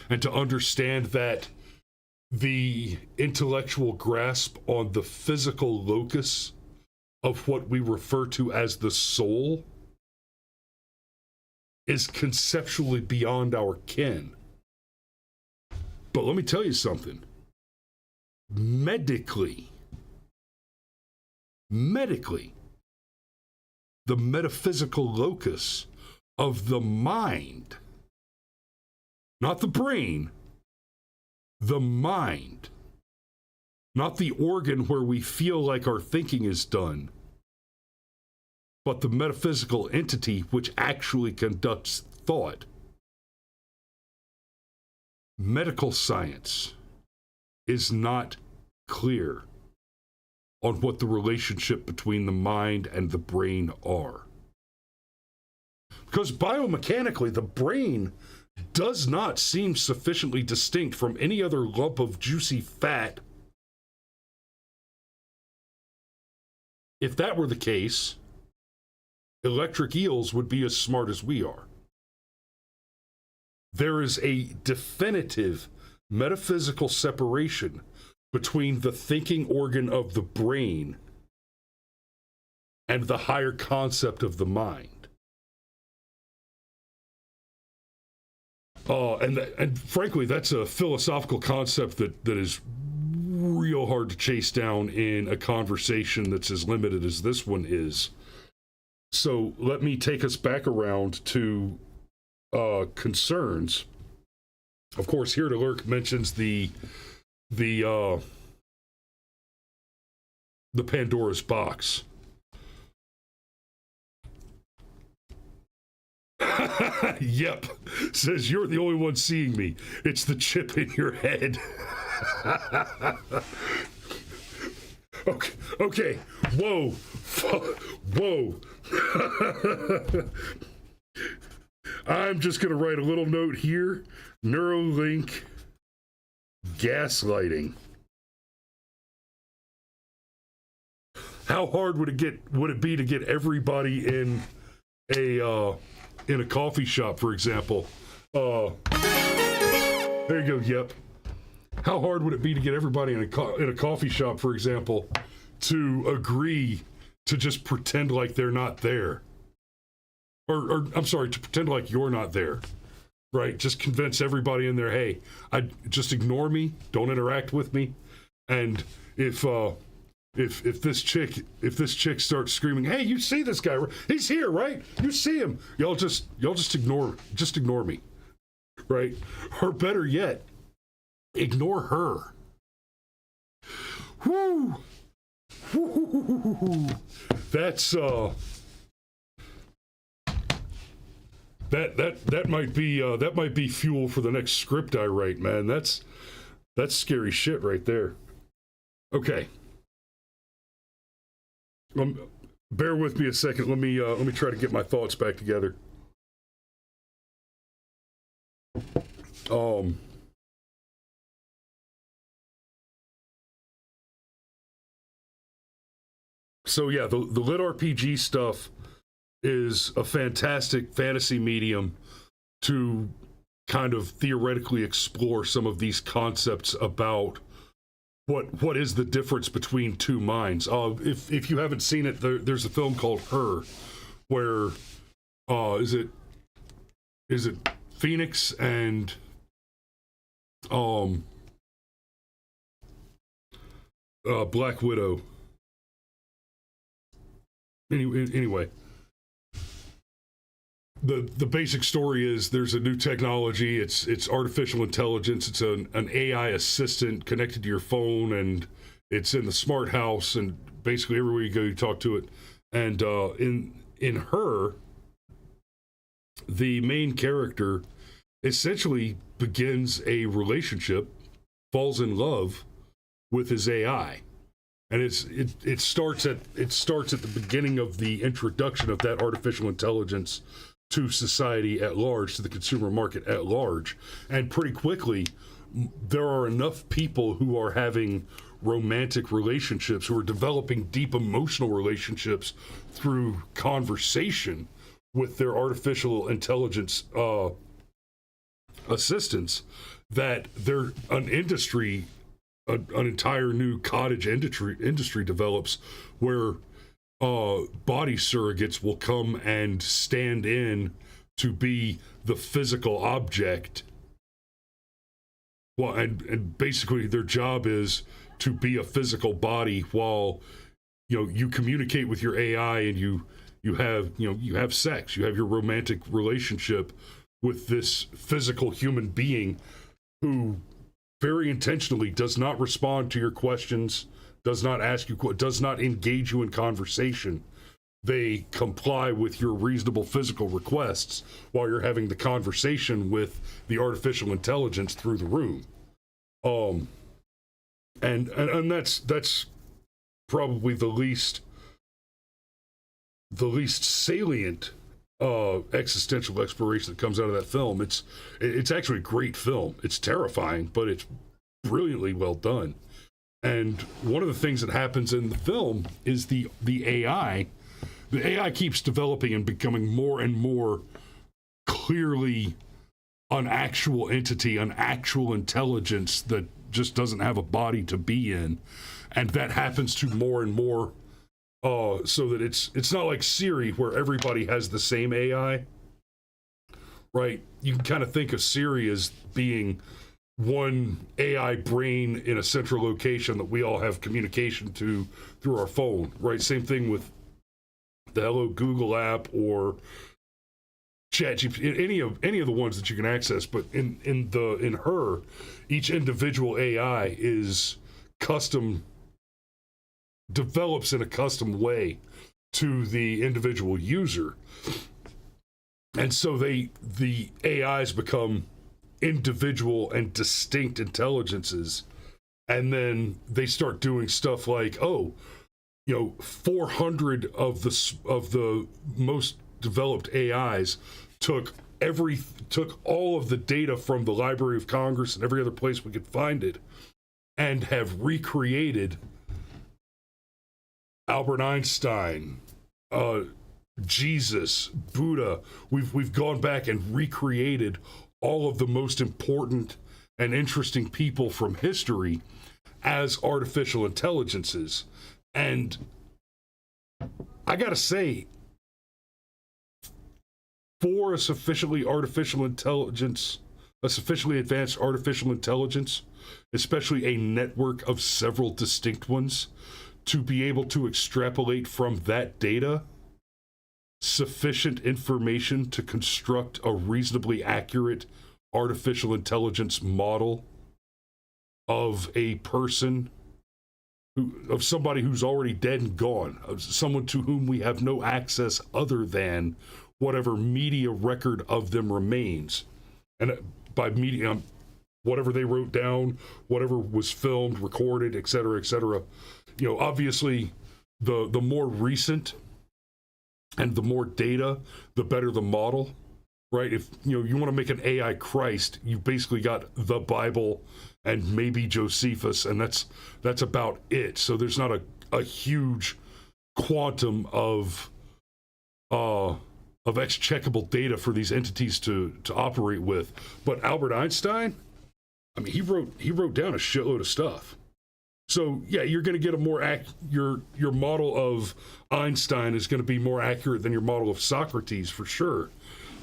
and to understand that the intellectual grasp on the physical locus of what we refer to as the soul is conceptually beyond our ken. But let me tell you something. Medically, the metaphysical locus of the mind, not the brain, the mind, not the organ where we feel like our thinking is done, but the metaphysical entity which actually conducts thought. Medical science is not clear on what the relationship between the mind and the brain are. Because biomechanically, the brain does not seem sufficiently distinct from any other lump of juicy fat. If that were the case, electric eels would be as smart as we are. There is a definitive metaphysical separation between the thinking organ of the brain and the higher concept of the mind. And frankly, that's a philosophical concept that is real hard to chase down in a conversation that's as limited as this one is. So let me take us back around to concerns. Of course, Here to Lurk mentions the Pandora's box. Yep, says you're the only one seeing me. It's the chip in your head. Okay. Whoa. I'm just gonna write a little note here. Neuralink gaslighting. How hard would it be to get everybody in a coffee shop, for example? There you go. Yep. How hard would it be to get everybody in a coffee shop, for example, to agree to just pretend like they're not there? Or I'm sorry, to pretend like you're not there, right? Just convince everybody in there, hey, just ignore me, don't interact with me, and if this chick starts screaming, hey, you see this guy? He's here, right? You see him? Y'all just ignore me, right? Or better yet, ignore her. Whoo! That's that might be fuel for the next script I write, man. That's scary shit right there. Okay. Bear with me a second. Let me try to get my thoughts back together. So yeah, the lit RPG stuff is a fantastic fantasy medium to kind of theoretically explore some of these concepts about what is the difference between two minds. If you haven't seen it, there's a film called Her, where is it Phoenix and Black Widow. Anyway, the basic story is there's a new technology. It's artificial intelligence. It's an AI assistant connected to your phone, and it's in the smart house. And basically, everywhere you go, you talk to it. And in Her, the main character essentially begins a relationship, falls in love with his AI. And it starts at the beginning of the introduction of that artificial intelligence to society at large, to the consumer market at large. And pretty quickly, there are enough people who are having romantic relationships, who are developing deep emotional relationships through conversation with their artificial intelligence assistants, that they're an industry. An entire new cottage industry develops where body surrogates will come and stand in to be the physical object. Well, and basically their job is to be a physical body while you communicate with your AI, and you have sex, you have your romantic relationship with this physical human being who very intentionally does not respond to your questions, does not ask you, does not engage you in conversation. They comply with your reasonable physical requests while you're having the conversation with the artificial intelligence through the room. And that's probably the least salient existential exploration that comes out of that film. It's actually a great film. It's terrifying, but it's brilliantly well done. And one of the things that happens in the film is the AI keeps developing and becoming more and more clearly an actual entity, an actual intelligence that just doesn't have a body to be in. And that happens to more and more, so that it's not like Siri where everybody has the same AI, right? You can kind of think of Siri as being one AI brain in a central location that we all have communication to through our phone, right? Same thing with the Hello Google app or ChatGPT, any of the ones that you can access. But in her, each individual AI is develops in a custom way to the individual user, and so the AIs become individual and distinct intelligences, and then they start doing stuff like, 400 of the most developed AIs took all of the data from the Library of Congress and every other place we could find it, and have recreated Albert Einstein, Jesus, Buddha. We've gone back and recreated all of the most important and interesting people from history as artificial intelligences. And I gotta say, for a sufficiently advanced artificial intelligence, especially a network of several distinct ones, to be able to extrapolate from that data sufficient information to construct a reasonably accurate artificial intelligence model of a person, of somebody who's already dead and gone, of someone to whom we have no access other than whatever media record of them remains. And by media, whatever they wrote down, whatever was filmed, recorded, et cetera, et cetera. Obviously, the more recent and the more data, the better the model, right? If you want to make an AI Christ, you've basically got the Bible and maybe Josephus, and that's about it. So there's not a huge quantum of excheckable data for these entities to operate with. But Albert Einstein, I mean, he wrote down a shitload of stuff. So yeah, you're going to get a more your model of Einstein is going to be more accurate than your model of Socrates for sure.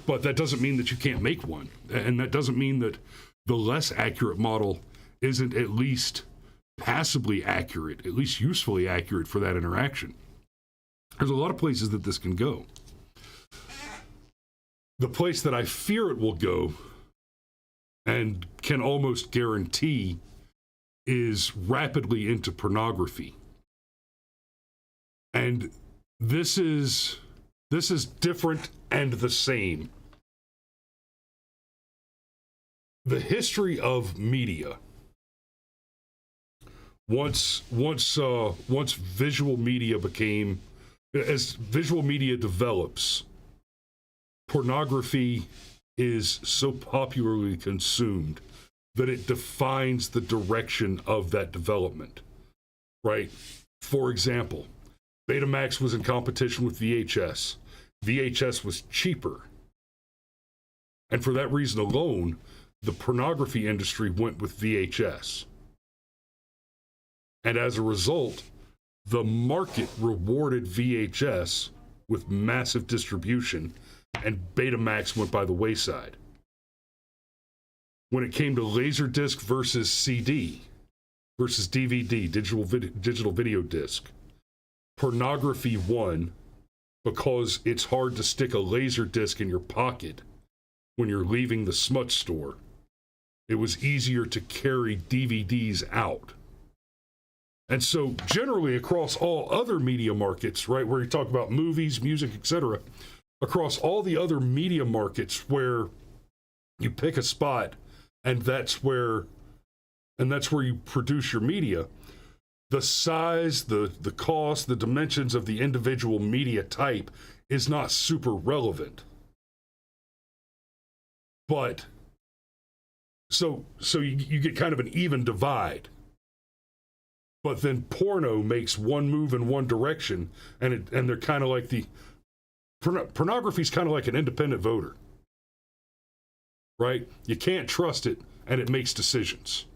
But that doesn't mean that you can't make one, and that doesn't mean that the less accurate model isn't at least passably accurate, at least usefully accurate for that interaction. There's a lot of places that this can go. The place that I fear it will go, and can almost guarantee, is rapidly into pornography. And this is different and the same. The history of media, once visual media as visual media develops, pornography is so popularly consumed that it defines the direction of that development, right? For example, Betamax was in competition with VHS. VHS was cheaper. And for that reason alone, the pornography industry went with VHS. And as a result, the market rewarded VHS with massive distribution, and Betamax went by the wayside. When it came to Laserdisc versus CD versus DVD, digital video disc, pornography won because it's hard to stick a Laserdisc in your pocket when you're leaving the smut store. It was easier to carry DVDs out. And so generally across all other media markets, right, where you talk about movies, music, etc., across all the other media markets where you pick a spot and that's where you produce your media, the size, the cost, the dimensions of the individual media type is not super relevant. But so you get kind of an even divide. But then porno makes one move in one direction, and they're kind of like pornography is kind of like an independent voter. right? You can't trust it, and it makes decisions,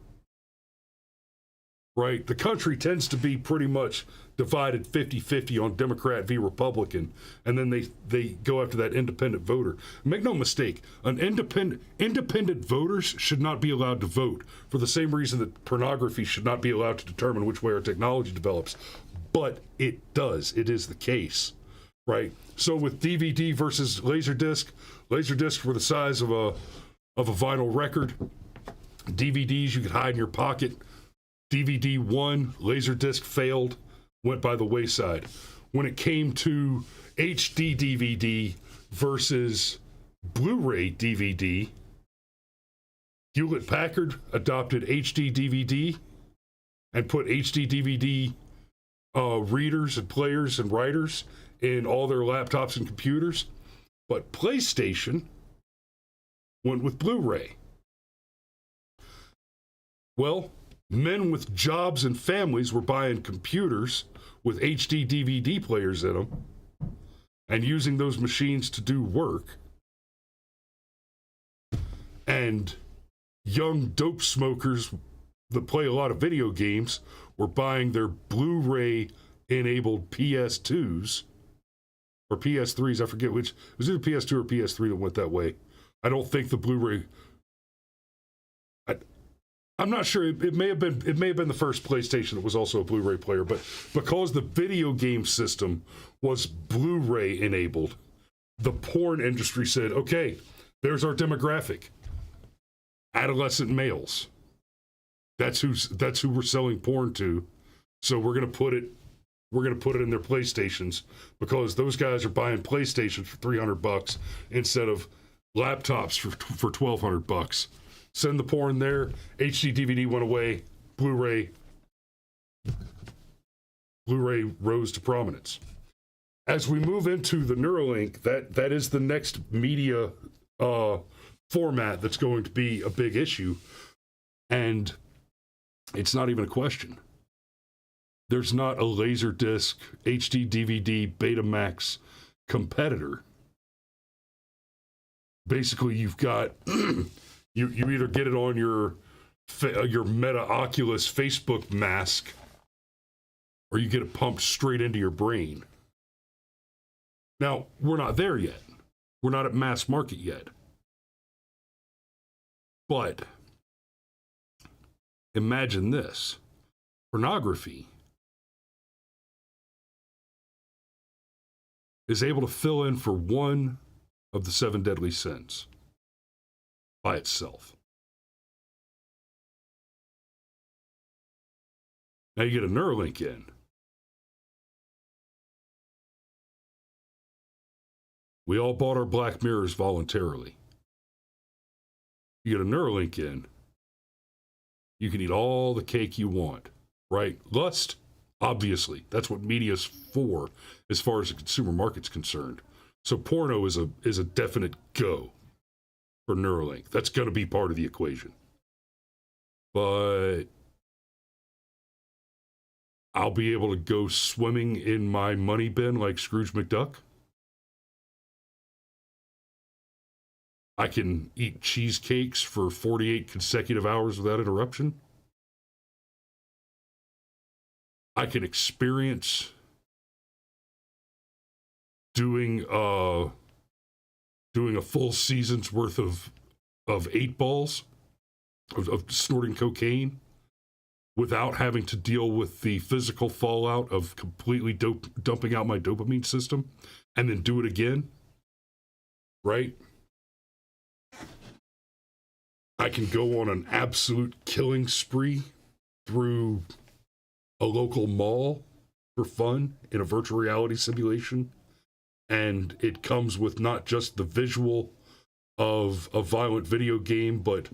right? The country tends to be pretty much divided 50-50 on Democrat v. Republican, and then they go after that independent voter. Make no mistake, independent voters should not be allowed to vote for the same reason that pornography should not be allowed to determine which way our technology develops. But it does. It is the case, right? So with DVD versus laserdiscs were the size of a vinyl record. DVDs you could hide in your pocket. DVD won, laserdisc failed, went by the wayside. When it came to HD DVD versus Blu-ray DVD, Hewlett-Packard adopted HD DVD and put HD DVD readers and players and writers in all their laptops and computers. But PlayStation went with Blu-ray. Well, men with jobs and families were buying computers with HD DVD players in them and using those machines to do work. And young dope smokers that play a lot of video games were buying their Blu-ray enabled PS2s or PS3s. I forget which. It was either PS2 or PS3 that went that way. I don't think the Blu-ray. I'm not sure. It may have been the first PlayStation that was also a Blu-ray player, but because the video game system was Blu-ray enabled, the porn industry said, "Okay, there's our demographic: adolescent males. That's who we're selling porn to. So we're gonna put it in their PlayStations because those guys are buying PlayStations for $300 instead of laptops for $1,200. Send the porn there. HD DVD went away. Blu-ray rose to prominence. As we move into the Neuralink, that is the next media format that's going to be a big issue, and it's not even a question. There's not a Laserdisc, HD DVD, Betamax competitor. Basically, you've got you either get it on your Meta Oculus Facebook mask, or you get it pumped straight into your brain. Now, we're not there yet. We're not at mass market yet. But imagine this. Pornography is able to fill in for one of the 7 deadly sins by itself. Now you get a Neuralink in. We all bought our Black Mirrors voluntarily. You get a Neuralink in, you can eat all the cake you want, right? Lust, obviously, that's what media's for as far as the consumer market's concerned. So porno is a definite go for Neuralink. That's going to be part of the equation. But I'll be able to go swimming in my money bin like Scrooge McDuck. I can eat cheesecakes for 48 consecutive hours without interruption. I can experience doing a full season's worth of 8 balls of snorting cocaine without having to deal with the physical fallout of completely dumping out my dopamine system and then do it again, right? I can go on an absolute killing spree through a local mall for fun in a virtual reality simulation. And it comes with not just the visual of a violent video game, but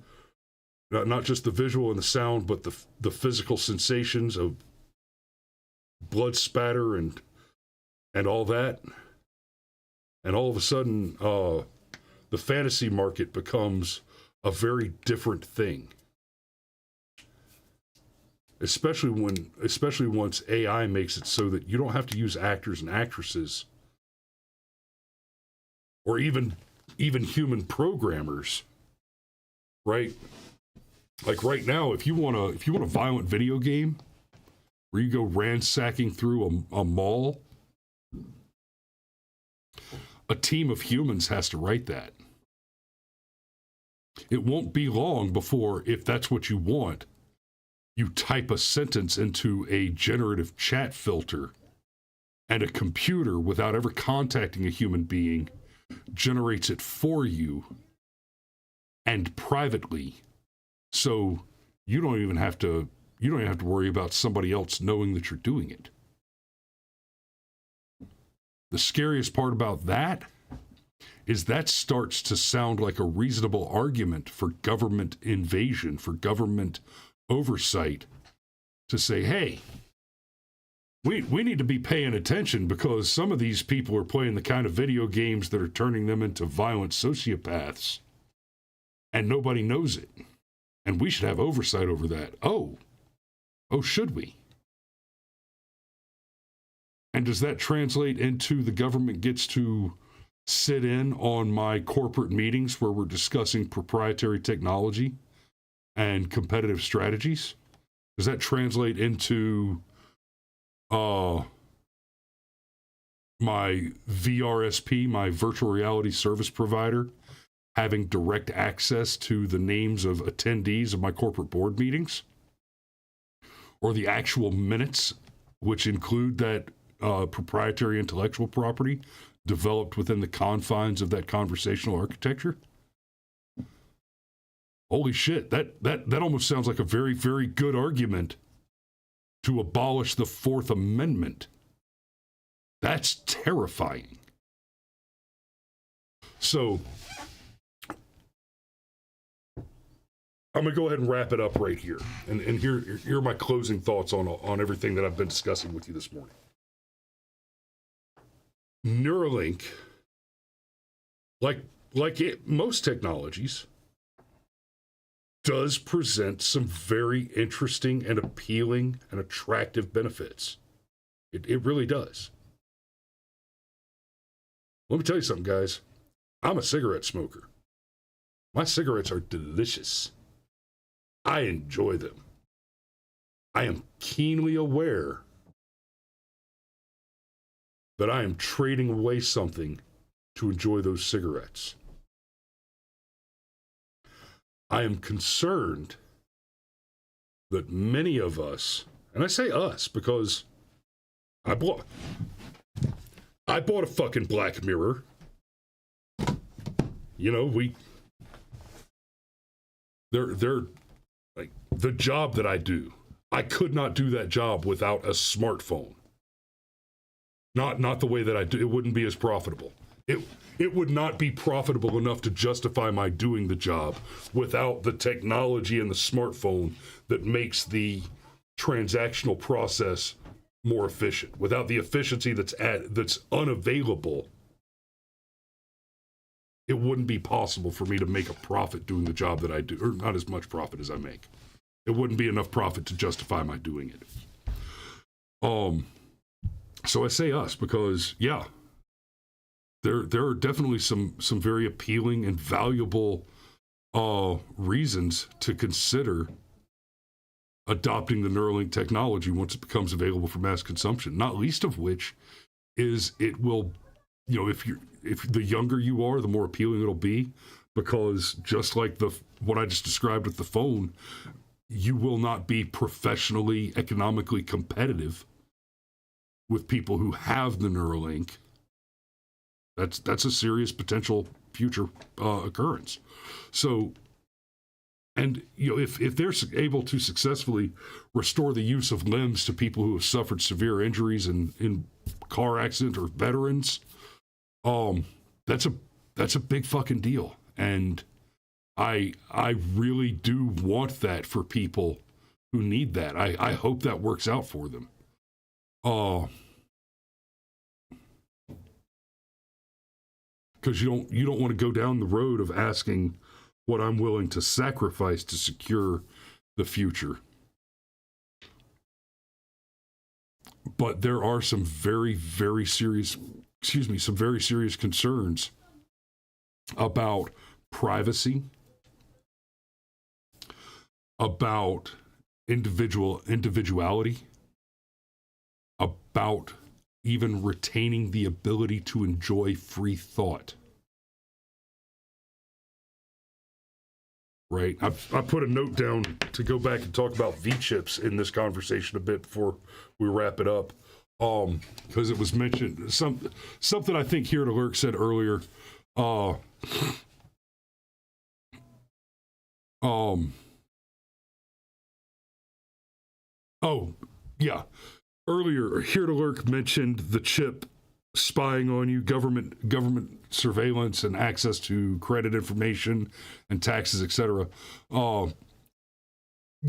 not just the visual and the sound, but the physical sensations of blood spatter and all that. And all of a sudden, the fantasy market becomes a very different thing. Especially once AI makes it so that you don't have to use actors and actresses or even human programmers right? Like right now, if you want a violent video game where you go ransacking through a mall, a team of humans has to write that. It won't be long before, if that's what you want, you type a sentence into a generative chat filter, and a computer, without ever contacting a human being, generates it for you and privately. So you don't even have to worry about somebody else knowing that you're doing it. The scariest part about that is that starts to sound like a reasonable argument for government invasion, for government oversight, to say, hey, we need to be paying attention because some of these people are playing the kind of video games that are turning them into violent sociopaths, and nobody knows it. And we should have oversight over that. Oh, should we? And does that translate into the government gets to sit in on my corporate meetings where we're discussing proprietary technology and competitive strategies? Does that translate into my VRSP, my virtual reality service provider, having direct access to the names of attendees of my corporate board meetings? Or the actual minutes, which include that proprietary intellectual property developed within the confines of that conversational architecture? Holy shit, that almost sounds like a very, very good argument to abolish the Fourth Amendment. That's terrifying. So I'm going to go ahead and wrap it up right here. And here are my closing thoughts on everything that I've been discussing with you this morning. Neuralink, like most technologies, does present some very interesting and appealing and attractive benefits. It really does. Let me tell you something, guys. I'm a cigarette smoker. My cigarettes are delicious. I enjoy them. I am keenly aware that I am trading away something to enjoy those cigarettes. I am concerned that many of us, and I say us because I bought a fucking Black Mirror. You know, they're like the job that I do. I could not do that job without a smartphone. Not the way that I do. It wouldn't be as profitable. It would not be profitable enough to justify my doing the job without the technology and the smartphone that makes the transactional process more efficient. Without the efficiency that's unavailable, it wouldn't be possible for me to make a profit doing the job that I do, or not as much profit as I make. It wouldn't be enough profit to justify my doing it. So I say us because, yeah, there are definitely some very appealing and valuable reasons to consider adopting the Neuralink technology once it becomes available for mass consumption. Not least of which is it will, if the younger you are, the more appealing it'll be, because just like what I just described with the phone, you will not be professionally, economically competitive with people who have the Neuralink. That's a serious potential future occurrence. So, and if they're able to successfully restore the use of limbs to people who have suffered severe injuries in car accident or veterans, that's a big fucking deal. And I really do want that for people who need that. I hope that works out for them. Because you don't want to go down the road of asking what I'm willing to sacrifice to secure the future. But there are some very, very serious concerns about privacy, about individuality, about even retaining the ability to enjoy free thought. Right? I put a note down to go back and talk about V-chips in this conversation a bit before we wrap it up. Because it was mentioned, something I think Here to Lurk said earlier. Oh, yeah. Earlier, Here to Lurk mentioned the chip spying on you, government surveillance and access to credit information and taxes, etc. Go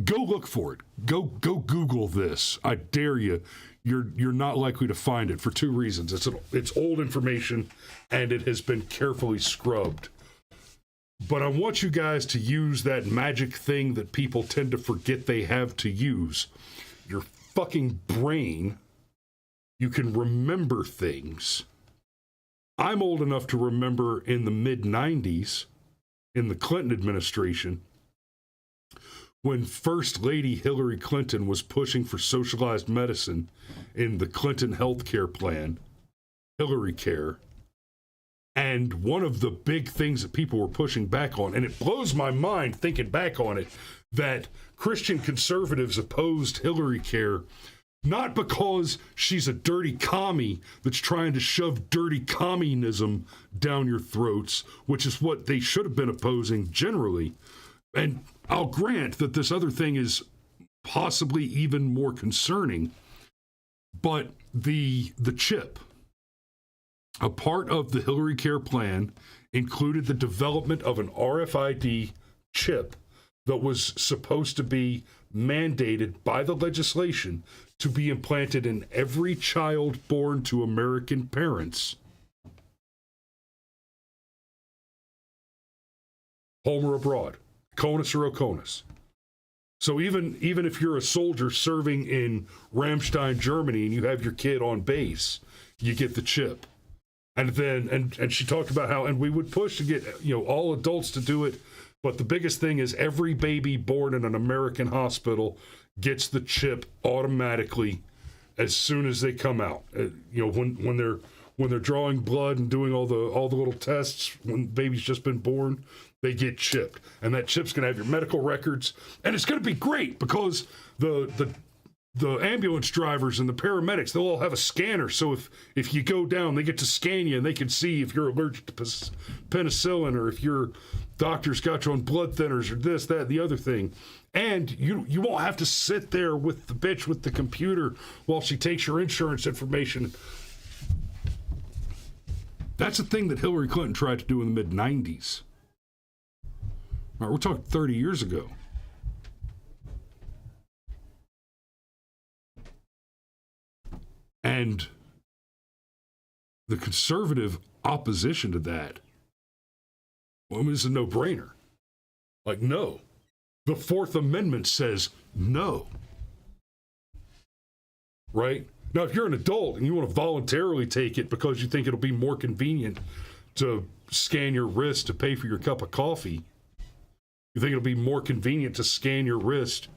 look for it. Go Google this. I dare you. You're not likely to find it for two reasons. It's old information and it has been carefully scrubbed. But I want you guys to use that magic thing that people tend to forget they have to use. Your fucking brain. You can remember things. I'm old enough to remember in the mid-90s, in the Clinton administration, when First Lady Hillary Clinton was pushing for socialized medicine in the Clinton healthcare plan, Hillary Care. And one of the big things that people were pushing back on, and it blows my mind thinking back on it, that Christian conservatives opposed Hillary Care not because she's a dirty commie that's trying to shove dirty communism down your throats, which is what they should have been opposing generally. And I'll grant that this other thing is possibly even more concerning, but the chip, a part of the Hillary Care plan included the development of an RFID chip that was supposed to be mandated by the legislation to be implanted in every child born to American parents, home or abroad, CONUS or OCONUS. So even if you're a soldier serving in Ramstein, Germany, and you have your kid on base, you get the chip. And then, and she talked about how, and we would push to get, all adults to do it. But the biggest thing is every baby born in an American hospital gets the chip automatically as soon as they come out. When they're drawing blood and doing all the little tests when the baby's just been born, they get chipped. And that chip's going to have your medical records, and it's going to be great because the ambulance drivers and the paramedics, they'll all have a scanner. So if you go down, they get to scan you and they can see if you're allergic to penicillin or if your doctor's got you on blood thinners or this, that, the other thing. And you won't have to sit there with the bitch with the computer while she takes your insurance information. That's a thing that Hillary Clinton tried to do in the mid-90s. All right, we're talking 30 years ago. And the conservative opposition to that, well, it's a no-brainer. Like, no. The Fourth Amendment says no. Right? Now, if you're an adult and you want to voluntarily take it because you think it'll be more convenient to scan your wrist to pay for your cup of coffee, you think it'll be more convenient to scan your wrist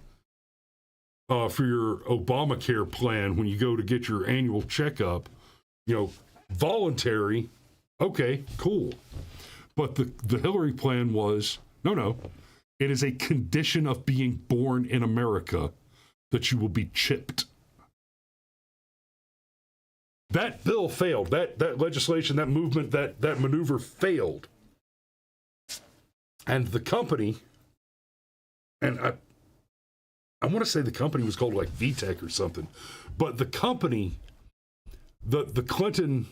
for your Obamacare plan when you go to get your annual checkup, voluntary, okay, cool. But the Hillary plan was, no, it is a condition of being born in America that you will be chipped. That bill failed. That legislation, that movement, that maneuver failed. And the company, and I want to say the company was called like VTech or something, but the company, the Clinton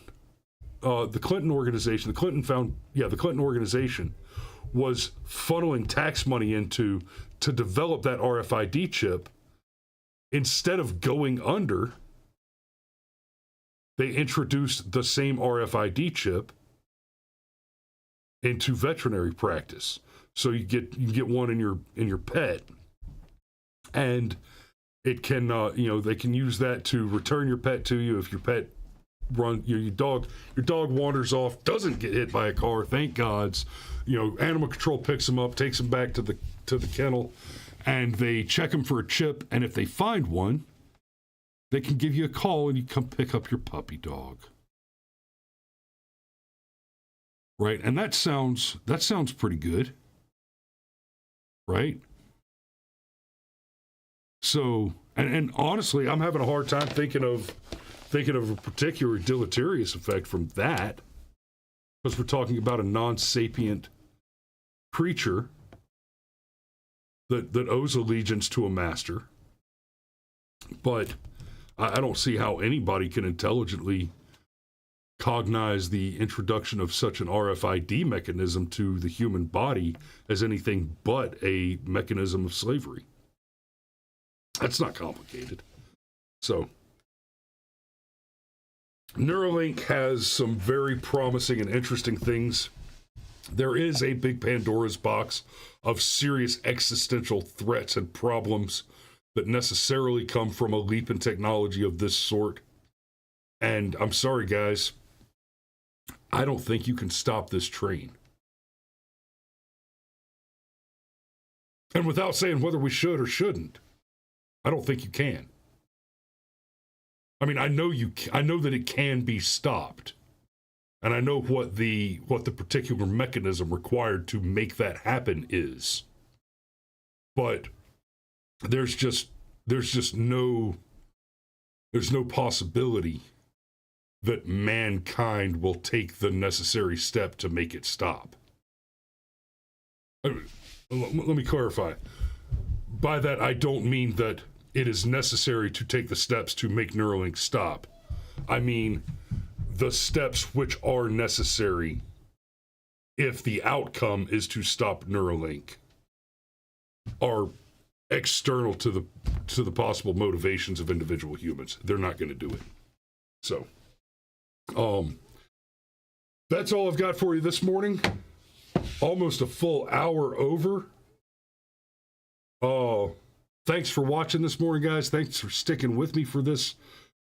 organization, the Clinton organization was funneling tax money into to develop that RFID chip. Instead of going under, they introduced the same RFID chip into veterinary practice. So you can get one in your pet, and it can they can use that to return your pet to you if your pet your dog wanders off, doesn't get hit by a car, thank gods. Animal control picks him up, takes him back to the kennel, and they check them for a chip, and if they find one, they can give you a call and you come pick up your puppy dog. Right? And that sounds pretty good. Right? So, and honestly, I'm having a hard time thinking of a particular deleterious effect from that, because we're talking about a non-sapient creature that owes allegiance to a master. But I don't see how anybody can intelligently cognize the introduction of such an RFID mechanism to the human body as anything but a mechanism of slavery. That's not complicated. So, Neuralink has some very promising and interesting things. There is a big Pandora's box of serious existential threats and problems that necessarily come from a leap in technology of this sort. And I'm sorry, guys, I don't think you can stop this train. And without saying whether we should or shouldn't, I don't think you can. I mean, I know that it can be stopped. And I know what the particular mechanism required to make that happen is. But there's no possibility that mankind will take the necessary step to make it stop. Let me clarify. By that, I don't mean that it is necessary to take the steps to make Neuralink stop. I mean the steps which are necessary if the outcome is to stop Neuralink are external to the possible motivations of individual humans. They're not going to do it. So, that's all I've got for you this morning. Almost a full hour over. Thanks for watching this morning, guys. Thanks for sticking with me for this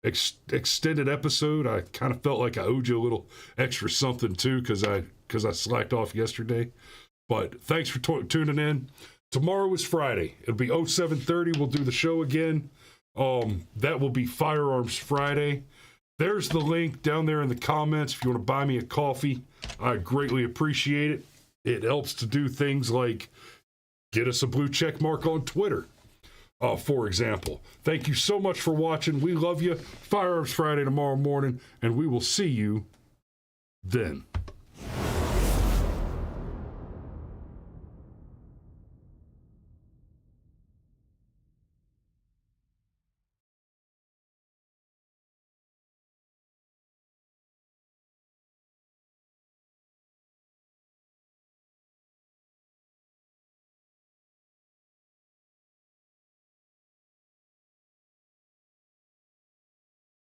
extended episode. I kind of felt like I owed you a little extra something too, because I slacked off yesterday. But thanks for tuning in. Tomorrow is Friday. It'll be 07:30. We'll do the show again. That will be Firearms Friday. There's the link down there in the comments if you want to buy me a coffee. I greatly appreciate it. It helps to do things like get us a blue check mark on Twitter, for example. Thank you so much for watching. We love you. Firearms Friday tomorrow morning, and we will see you then.